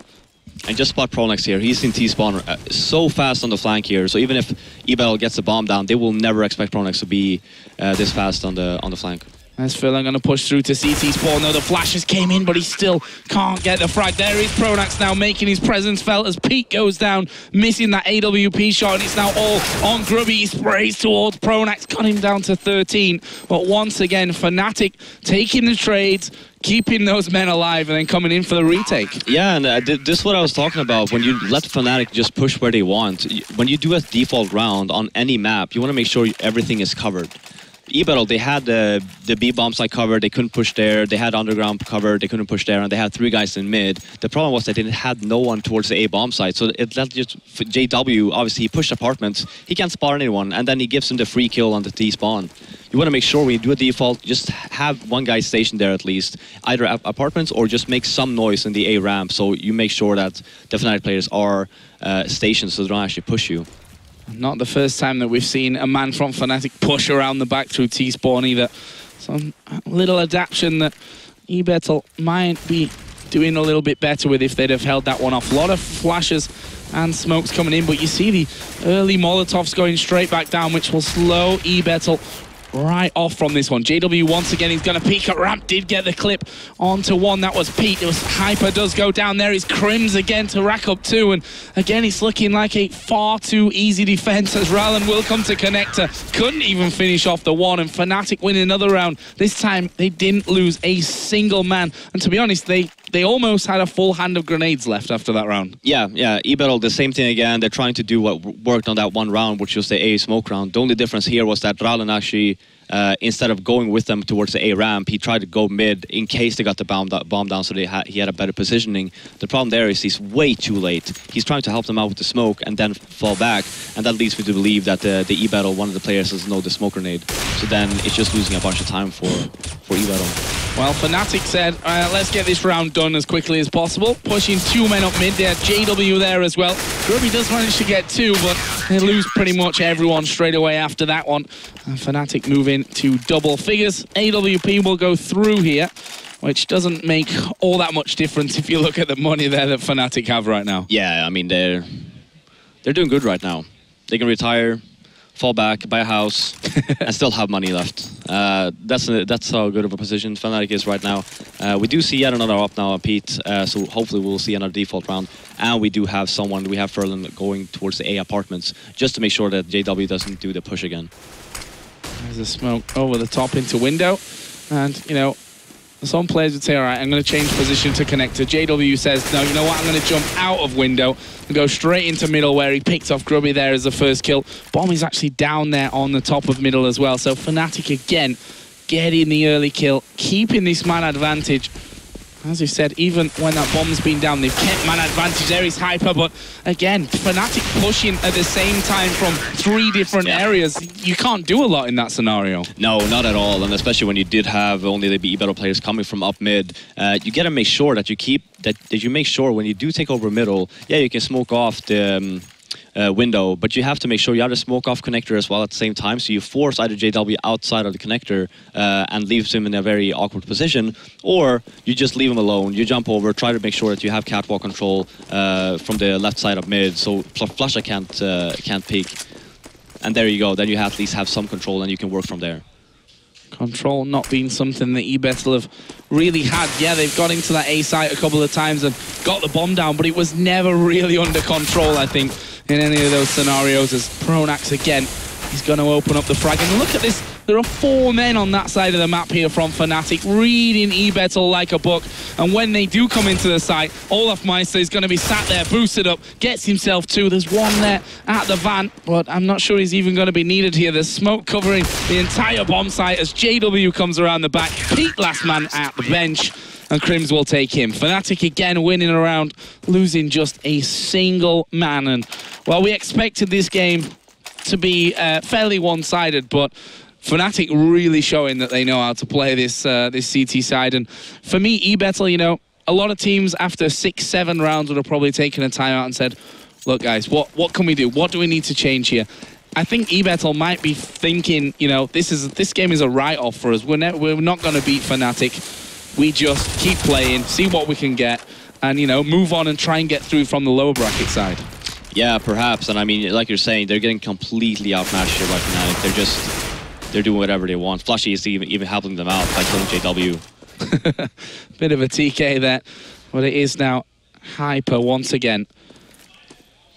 And just spot Pronax here. He's in T-Spawn so fast on the flank here, so even if eBettle gets the bomb down, they will never expect Pronax to be this fast on the flank. As Philin going to push through to CT Spawn, though the flashes came in, but he still can't get the frag. There is Pronax now making his presence felt as Pete goes down, missing that AWP shot, and it's now all on Grubby. He sprays towards Pronax, got him down to 13. But once again, Fnatic taking the trades, keeping those men alive, and then coming in for the retake. Yeah, and this is what I was talking about. When you let Fnatic just push where they want, when you do a default round on any map, you want to make sure everything is covered. eBettle, they had the B bomb site covered, they couldn't push there. They had underground covered, they couldn't push there, and they had 3 guys in mid. The problem was that they had no one towards the A bomb site, so it let just JW, obviously he pushed apartments, he can't spot anyone, and then he gives him the free kill on the T spawn. You want to make sure when you do a default, just have one guy stationed there at least, either apartments or just make some noise in the A ramp, so you make sure that the Fnatic players are stationed so they don't actually push you. Not the first time that we've seen a man from Fnatic push around the back through T-Spawn either. Some little adaptation that eBettle might be doing a little bit better with if they'd have held that one off. A lot of flashes and smokes coming in, but you see the early Molotovs going straight back down, which will slow eBettle right off from this one. JW once again, he's going to peek at ramp, did get the clip onto one. That was Pete. It was Hyper does go down there. He's Crims again to rack up 2, and again it's looking like a far too easy defense as Rallen will come to connector. Couldn't even finish off the 1, and Fnatic win another round. This time they didn't lose a single man, and to be honest, they almost had a full hand of grenades left after that round. Yeah, eBettle, the same thing again. They're trying to do what worked on that one round, which was the A smoke round. The only difference here was that Rallen actually, instead of going with them towards the A ramp, he tried to go mid in case they got the bomb down, so he had a better positioning. The problem there is he's way too late. He's trying to help them out with the smoke and then fall back, and that leads me to believe that the eBettle, one of the players, doesn't know the smoke grenade. So then it's just losing a bunch of time for eBettle. Well, Fnatic said, let's get this round done as quickly as possible. Pushing 2 men up mid there. JW there as well. Grubby does manage to get 2, but they lose pretty much everyone straight away after that one. And Fnatic move in to double figures. AWP will go through here, which doesn't make all that much difference if you look at the money there that Fnatic have right now. Yeah, I mean, they're doing good right now. They can retire, fall back, buy a house, and still have money left. That's how good of a position Fnatic is right now. We do see yet another up now, Pete, so hopefully we'll see another default round. And we do have someone, we have Ferlin going towards the A apartments, just to make sure that JW doesn't do the push again. There's a smoke over the top into window, and, you know, some players would say, all right, I'm going to change position to connector. JW says, no, you know what, I'm going to jump out of window and go straight into middle, where he picked off Grubby there as the first kill. Bomb is actually down there on the top of middle as well. So Fnatic again getting the early kill, keeping this man advantage. As you said, even when that bomb's been down, they've kept man advantage. There is Hyper, but again, Fnatic pushing at the same time from 3 different areas. You can't do a lot in that scenario. No, not at all, and especially when you did have only the eBettle players coming from up mid. You got to make sure that you keep that you make sure when you do take over middle, yeah, you can smoke off the window, but you have to make sure you have to smoke off connector as well at the same time, so you force either JW outside of the connector and leaves him in a very awkward position, or you just leave him alone, you jump over, try to make sure that you have catwalk control from the left side of mid, so Flusher can't peek. And there you go, then you at least have some control and you can work from there. Control not being something that eBettle have really had. Yeah, they've got into that A site a couple of times and got the bomb down, but it was never really under control, I think, in any of those scenarios. As Pronax again, he's going to open up the frag. And look at this There are 4 men on that side of the map here from Fnatic, reading eBettle like a book. And when they do come into the site, Olaf Meister is going to be sat there, boosted up, gets himself 2. There's 1 there at the van, but I'm not sure he's even going to be needed here. There's smoke covering the entire bomb site as JW comes around the back. Pete last man at the bench, and Crims will take him. Fnatic again winning around, losing just a single man. And, well, we expected this game to be fairly one-sided, but Fnatic really showing that they know how to play this CT side. And for me, eBettle, you know, a lot of teams after 6-7 rounds would have probably taken a timeout and said, look, guys, what can we do? What do we need to change here? I think eBettle might be thinking, you know, this game is a write-off for us. We're not going to beat Fnatic. We just keep playing, see what we can get, and, you know, move on and try and get through from the lower bracket side. Yeah, perhaps. And I mean, like you're saying, they're getting completely outmatched here by Fnatic. They're doing whatever they want. Flushy is even helping them out by killing JW. Bit of a TK there, but it is now Hyper once again.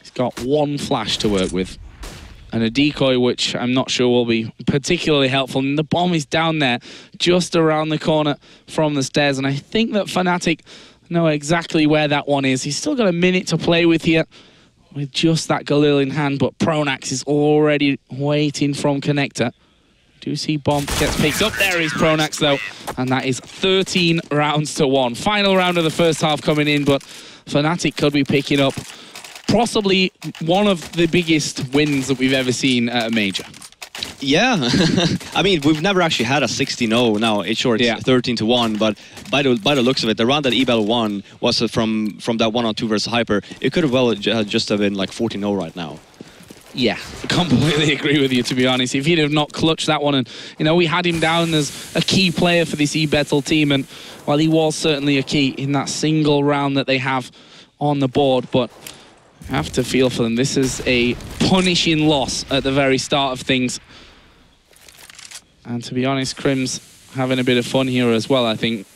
He's got 1 flash to work with, and a decoy which I'm not sure will be particularly helpful. And the bomb is down there, just around the corner from the stairs. And I think that Fnatic know exactly where that one is. He's still got a minute to play with here, with just that Galil in hand, but Pronax is already waiting from Connector. Do see bomb gets picked up. There is Pronax though, and that is 13 rounds to 1. Final round of the first half coming in, but Fnatic could be picking up possibly one of the biggest wins that we've ever seen at a major. Yeah, I mean, we've never actually had a 16-0. Now, it's 13-1, but by the looks of it, the round that eBettle won was from that 1-on-2 versus Hyper. It could have well just have been like 14-0 right now. Yeah, completely agree with you, to be honest. If he'd have not clutched that one, and, you know, we had him down as a key player for this eBettle team, and, well, he was certainly a key in that single round that they have on the board, but I have to feel for them. This is a punishing loss at the very start of things. And to be honest, Crims having a bit of fun here as well, I think.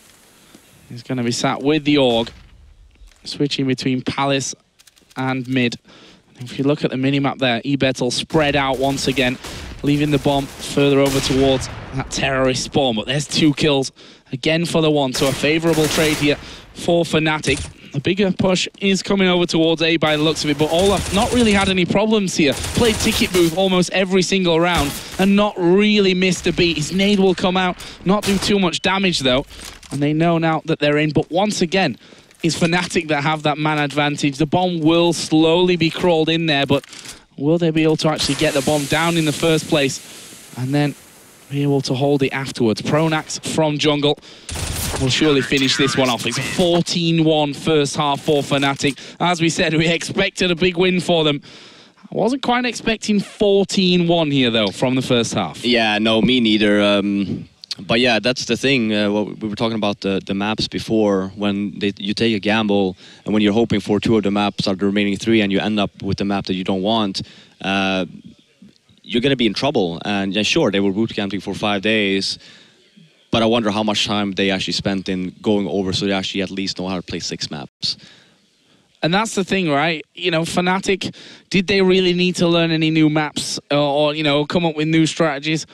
He's going to be sat with the Org, switching between Palace and mid. And if you look at the minimap there, eBettle spread out once again, leaving the bomb further over towards that terrorist spawn. But there's 2 kills again for the 1, so a favourable trade here for Fnatic. The bigger push is coming over towards A by the looks of it, but Olaf not really had any problems here. Played ticket booth almost every single round and not really missed a beat. His nade will come out, not do too much damage though, and they know now that they're in. But once again, it's Fnatic that have that man advantage. The bomb will slowly be crawled in there, but will they be able to actually get the bomb down in the first place and then be able to hold it afterwards? Pronax from jungle will surely finish this one off. It's a 14-1 first half for Fnatic. As we said, we expected a big win for them. I wasn't quite expecting 14-1 here, though, from the first half. Yeah, no, me neither. But yeah, that's the thing. We were talking about the maps before. When you take a gamble, and when you're hoping for 2 of the maps out of the remaining 3, and you end up with the map that you don't want, you're going to be in trouble. And yeah, sure, they were bootcamping for 5 days, but I wonder how much time they actually spent in going over so they actually at least know how to play 6 maps. And that's the thing, right? You know, Fnatic, did they really need to learn any new maps or you know, come up with new strategies?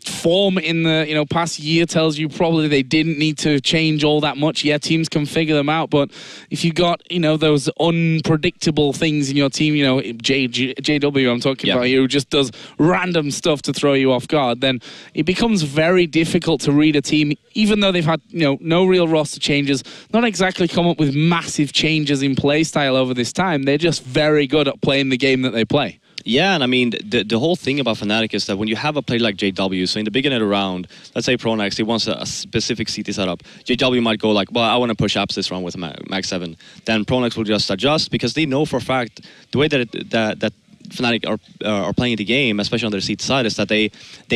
Form in the, you know, past year tells you probably they didn't need to change all that much. Yeah, teams can figure them out, but if you got, you know, those unpredictable things in your team, you know, JW I'm talking about here, who just does random stuff to throw you off guard, then it becomes very difficult to read a team, even though they've had, you know, no real roster changes, not exactly come up with massive changes in play style over this time. They're just very good at playing the game that they play. Yeah, and I mean, the whole thing about Fnatic is that when you have a player like JW, so in the beginning of the round, let's say Pronax, he wants a specific CT setup. JW might go like, well, I want to push apps this round with Mag 7. Then Pronax will just adjust because they know for a fact the way that Fnatic are playing the game, especially on their CT side, is that they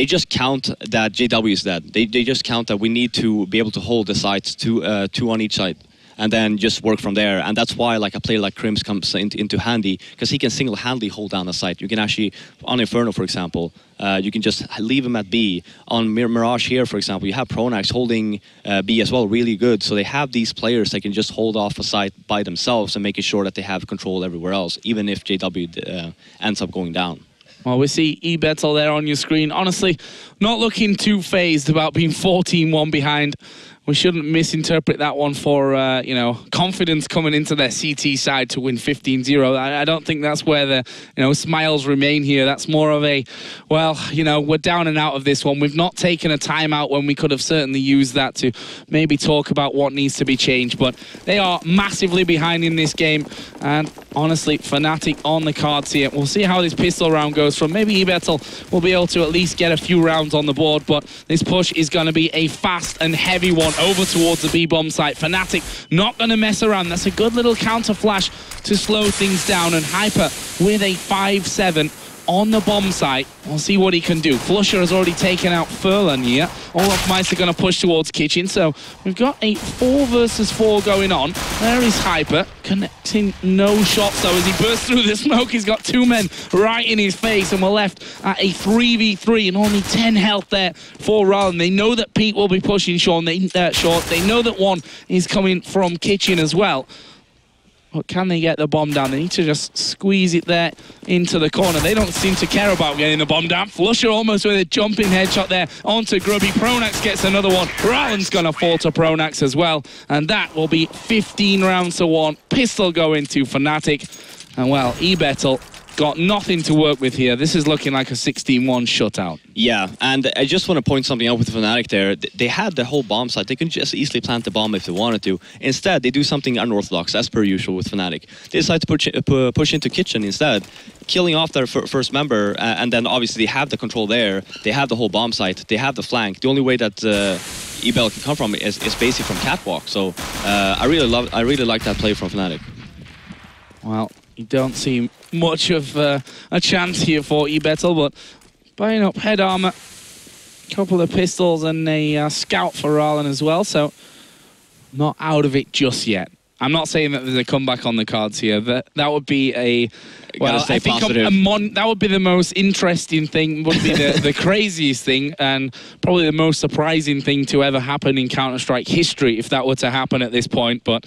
just count that JW is dead. They just count that we need to be able to hold the sites 2 on each side, and then just work from there. And that's why like a player like Crims comes into handy, because he can single-handedly hold down a site. You can actually, on Inferno, for example, you can just leave him at B. On Mirage here, for example, you have Pronax holding B as well, really good. So they have these players that can just hold off a site by themselves and making sure that they have control everywhere else, even if JW ends up going down. Well, we see eBettle there on your screen. Honestly, not looking too phased about being 14-1 behind. We shouldn't misinterpret that one for, you know, confidence coming into their CT side to win 15-0. I don't think that's where the, you know, smiles remain here. That's more of a, well, you know, we're down and out of this one. We've not taken a timeout when we could have certainly used that to maybe talk about what needs to be changed. But they are massively behind in this game. And honestly, Fnatic on the cards here. We'll see how this pistol round goes from. Maybe eBettle will be able to at least get a few rounds on the board. But this push is going to be a fast and heavy one over towards the B-bomb site. Fnatic not going to mess around. That's a good little counter flash to slow things down. And Hyper with a 5-7 on the bomb site. We'll see what he can do. Flusher has already taken out Furlan here. olofmeister going to push towards Kitchen. So we've got a 4 versus 4 going on. There is Hyper connecting no shots though as he bursts through the smoke. He's got 2 men right in his face and we're left at a 3v3 and only 10 health there for Rallen. They know that Pete will be pushing short. They know that one is coming from Kitchen as well. But can they get the bomb down? They need to just squeeze it there into the corner. They don't seem to care about getting the bomb down. Flusher almost with a jumping headshot there onto Grubby. Pronax gets another one. Rallen's going to fall to Pronax as well. And that will be 15 rounds to 1. Pistol going to Fnatic. And well, eBettle got nothing to work with here. This is looking like a 16-1 shutout. Yeah, and I just want to point something out with Fnatic there. They had the whole bomb site. They could just easily plant the bomb if they wanted to. Instead, they do something unorthodox, as per usual with Fnatic. They decide to push into Kitchen instead, killing off their first member, and then obviously they have the control there. They have the whole bomb site. They have the flank. The only way that eBettle can come from is basically from Catwalk. So I really like that play from Fnatic. Well, you don't see much of a chance here for eBettle, but buying up head armor, a couple of pistols and a scout for Rallen as well, so not out of it just yet. I'm not saying that there's a comeback on the cards here. That would be a, well, I think that would be the most interesting thing, would be the craziest thing, and probably the most surprising thing to ever happen in Counter-Strike history if that were to happen at this point, but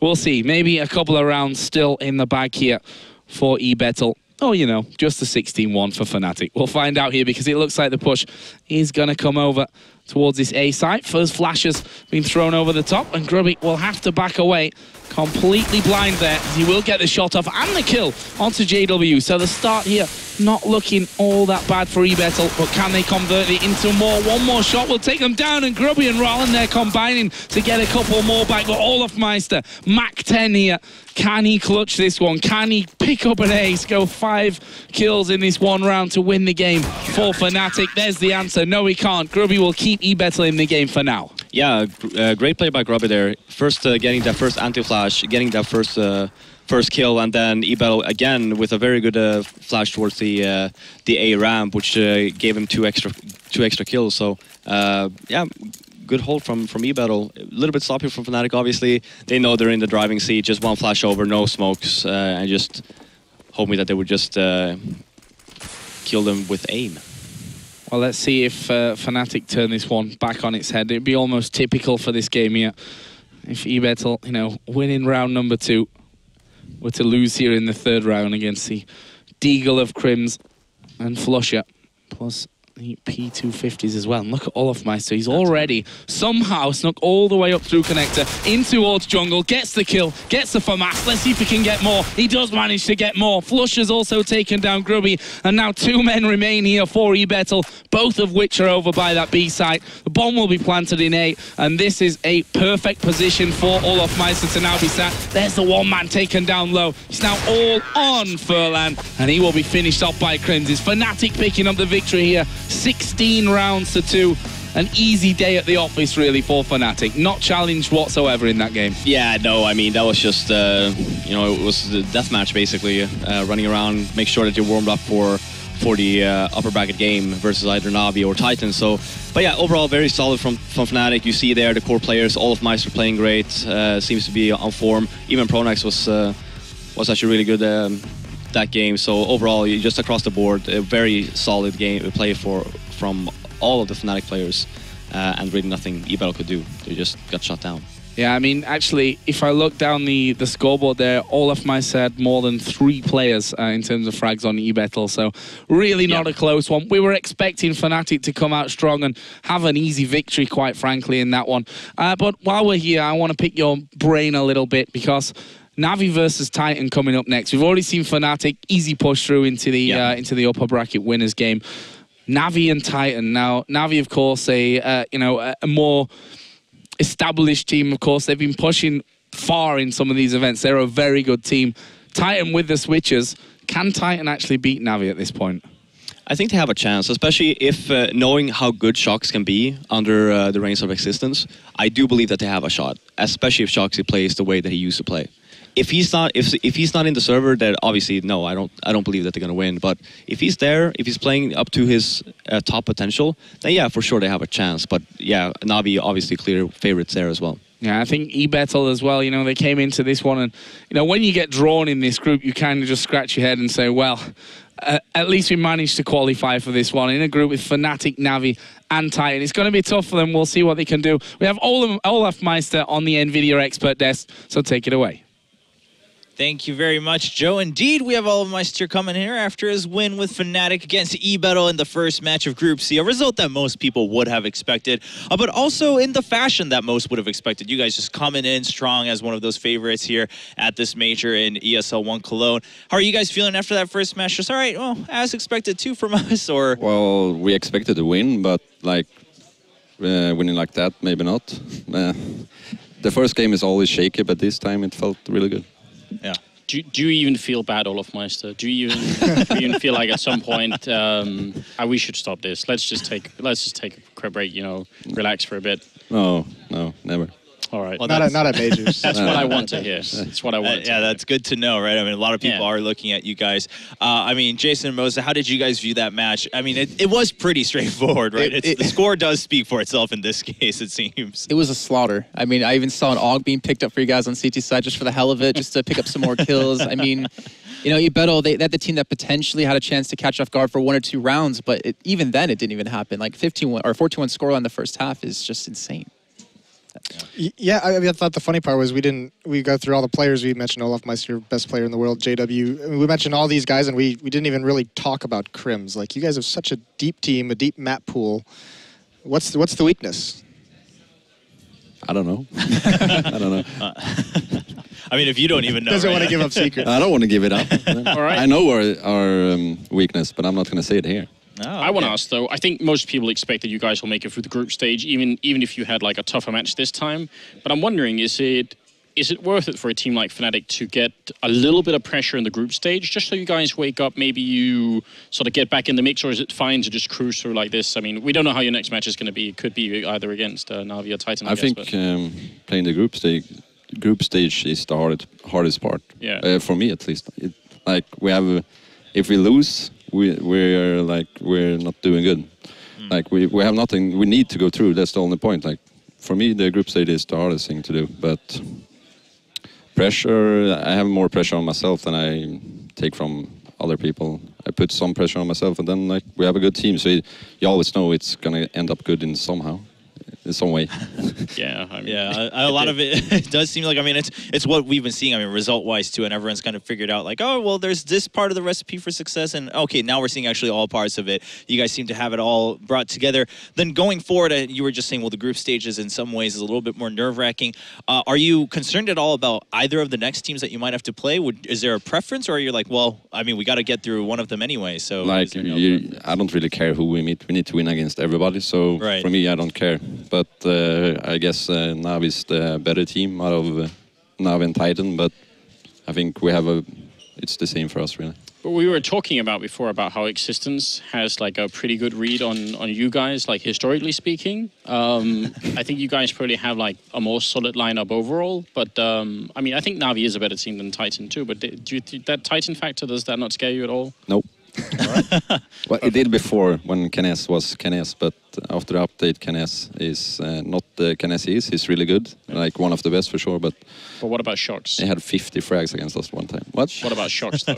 we'll see. Maybe a couple of rounds still in the bag here for eBettle. Oh, you know, just a 16-1 for Fnatic. We'll find out here because it looks like the push is going to come over towards this A site. First flash has been thrown over the top and Grubby will have to back away. Completely blind there. He will get the shot off and the kill onto JW. So the start here not looking all that bad for eBettle, but can they convert it into more? One more shot will take them down, and Grubby and Rallen there combining to get a couple more back. But olofmeister, Mach 10 here. Can he clutch this one? Can he pick up an ace, go 5 kills in this one round to win the game for Fnatic? There's the answer. No, he can't. Grubby will keep eBettle in the game for now. Yeah, great play by Grubby there. First getting that first anti-flash, getting that first kill, and then eBettle again with a very good flash towards the A ramp, which gave him two extra kills. So yeah, good hold from eBettle. A little bit sloppy from Fnatic, obviously. They know they're in the driving seat, just one flash over, no smokes, and just hoping that they would just kill them with aim. Well, let's see if Fnatic turn this one back on its head. It'd be almost typical for this game here. If eBettle, you know, winning round number 2, were to lose here in the 3rd round against the Deagle of Crims and Flusher, plus the P250s as well. And look at olofmeister. He's already somehow snuck all the way up through connector in towards jungle, gets the kill, gets the FAMAS. Let's see if he can get more. He does manage to get more. Flusher's also taken down Grubby, and now 2 men remain here for eBettle, both of which are over by that B site. The bomb will be planted in A, and this is a perfect position for olofmeister to now be sat. There's the 1 man taken down low. He's now all on Furlan, and he will be finished off by Crims. Is Fnatic picking up the victory here? 16 rounds to 2. An easy day at the office, really, for Fnatic. Not challenged whatsoever in that game. Yeah, no, I mean, that was just, you know, it was the deathmatch, basically. Running around, make sure that you're warmed up for the upper bracket game versus either Na'Vi or Titan. So, but yeah, overall, very solid from Fnatic. You see there the core players, olofmeister playing great, seems to be on form. Even Pronax was actually really good that game. So overall, just across the board, a very solid game play from all of the Fnatic players. and really nothing eBettle could do. They just got shut down. Yeah, I mean, actually, if I look down the scoreboard there, olofmeister had more than 3 players in terms of frags on eBettle, so really not a close one. We were expecting Fnatic to come out strong and have an easy victory, quite frankly, in that one. But while we're here, I want to pick your brain a little bit, because Navi versus Titan coming up next. We've already seen Fnatic easy push through into the upper bracket winners game. Navi and Titan. Now, Navi, of course, a more established team, of course. They've been pushing far in some of these events. They're a very good team. Titan with the switches. Can Titan actually beat Navi at this point? I think they have a chance, especially if knowing how good Shox can be under the reigns of existence. I do believe that they have a shot, especially if Shoxy plays the way that he used to play. If he's not in the server, then obviously no, I don't believe that they're gonna win. But if he's there, if he's playing up to his top potential, then yeah, for sure they have a chance. But yeah, Navi obviously clear favorites there as well. Yeah, I think eBettle as well, they came into this one, and when you get drawn in this group, you kind of just scratch your head and say, well, at least we managed to qualify for this one in a group with Fnatic, Navi and Titan. It's going to be tough for them. We'll see what they can do. We have olofmeister on the NVIDIA expert desk, so take it away. Thank you very much, Joe. Indeed, we have olofmeister coming here after his win with Fnatic against eBettle in the first match of Group C, a result that most people would have expected, but also in the fashion that most would have expected. You guys just coming in strong as one of those favorites here at this major in ESL One Cologne. How are you guys feeling after that first match? Just all right, well, as expected too from us, or? Well, we expected to win, but like winning like that, maybe not. The first game is always shaky, but this time it felt really good. Yeah. Do you even feel bad, olofmeister? Do you even feel like at some point we should stop this? Let's just take a quick break. Relax for a bit. No, never. All right. Well, not at majors. That's what I want to hear. That's what I want. Yeah, that's good to know, right? I mean, a lot of people are looking at you guys. I mean, Jason and Moza, how did you guys view that match? I mean, it was pretty straightforward, right? The score does speak for itself in this case, it seems. It was a slaughter. I mean, I even saw an AUG being picked up for you guys on CT side just for the hell of it, just to pick up some more kills. I mean, eBettle, they had the team that potentially had a chance to catch off guard for 1 or 2 rounds, but even then it didn't even happen. Like 15-1 or 14-1 scoreline in the first half is just insane. Yeah, I thought the funny part was we got through all the players. We mentioned olofmeister, best player in the world, JW. I mean, we mentioned all these guys, and we didn't even really talk about Crims. Like, you guys have such a deep team, a deep map pool. What's the weakness? I don't know. I don't know. I mean, if you don't even know, doesn't want to give up secrets. I don't want to give it up. All right. I know our weakness, but I'm not going to say it here. Oh, I want to ask, though, I think most people expect that you guys will make it through the group stage, even if you had like a tougher match this time. But I'm wondering, is it worth it for a team like Fnatic to get a little bit of pressure in the group stage, just so you guys wake up, maybe you sort of get back in the mix, or is it fine to just cruise through like this? I mean, we don't know how your next match is going to be. It could be either against Navi or Titan, I think playing the group stage is the hardest part. Yeah. For me, at least. If we lose, we're not doing good. Like we have nothing. We need to go through. That's the only point. Like for me, the group stage is the hardest thing to do. But pressure, I have more pressure on myself than I take from other people. I put some pressure on myself, and then like we have a good team, so you always know it's gonna end up good in some way. Yeah, I mean, a lot of it does seem like, I mean, it's what we've been seeing, I mean, result-wise too, and everyone's kind of figured out like, oh, well, there's this part of the recipe for success, and okay, now we're seeing actually all parts of it. You guys seem to have it all brought together. Then going forward, you were just saying, well, the group stages in some ways is a little bit more nerve-wracking. Are you concerned at all about either of the next teams that you might have to play? Is there a preference, or are you like, well, I mean, we got to get through one of them anyway, so... Like, I don't really care who we meet. We need to win against everybody, so for me, I don't care. But I guess Navi is the better team out of Navi and Titan, but I think it's the same for us, really. But we were talking about before about how Existence has like a pretty good read on you guys, like historically speaking. I think you guys probably have like a more solid lineup overall, but I mean, I think Navi is a better team than Titan too, but do you think that Titan factor, does that not scare you at all? Nope. Well, it did before when Canes was Canes, but after the update, Canes is not the Canes he is. He's really good, like one of the best for sure. But what about Shox? They had 50 frags against us one time. What about Shox though?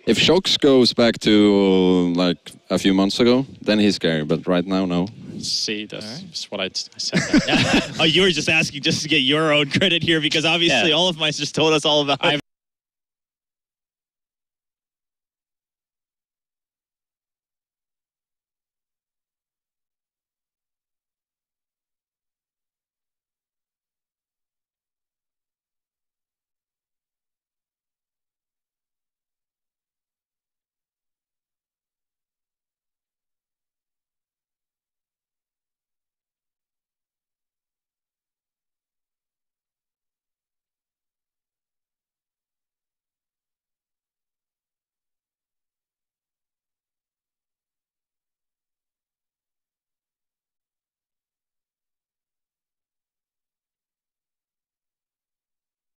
If Shox goes back to like a few months ago, then he's scary. But right now, no. See, that's what I said. That. Oh, you were just asking just to get your own credit here because obviously all of mine just told us all about it.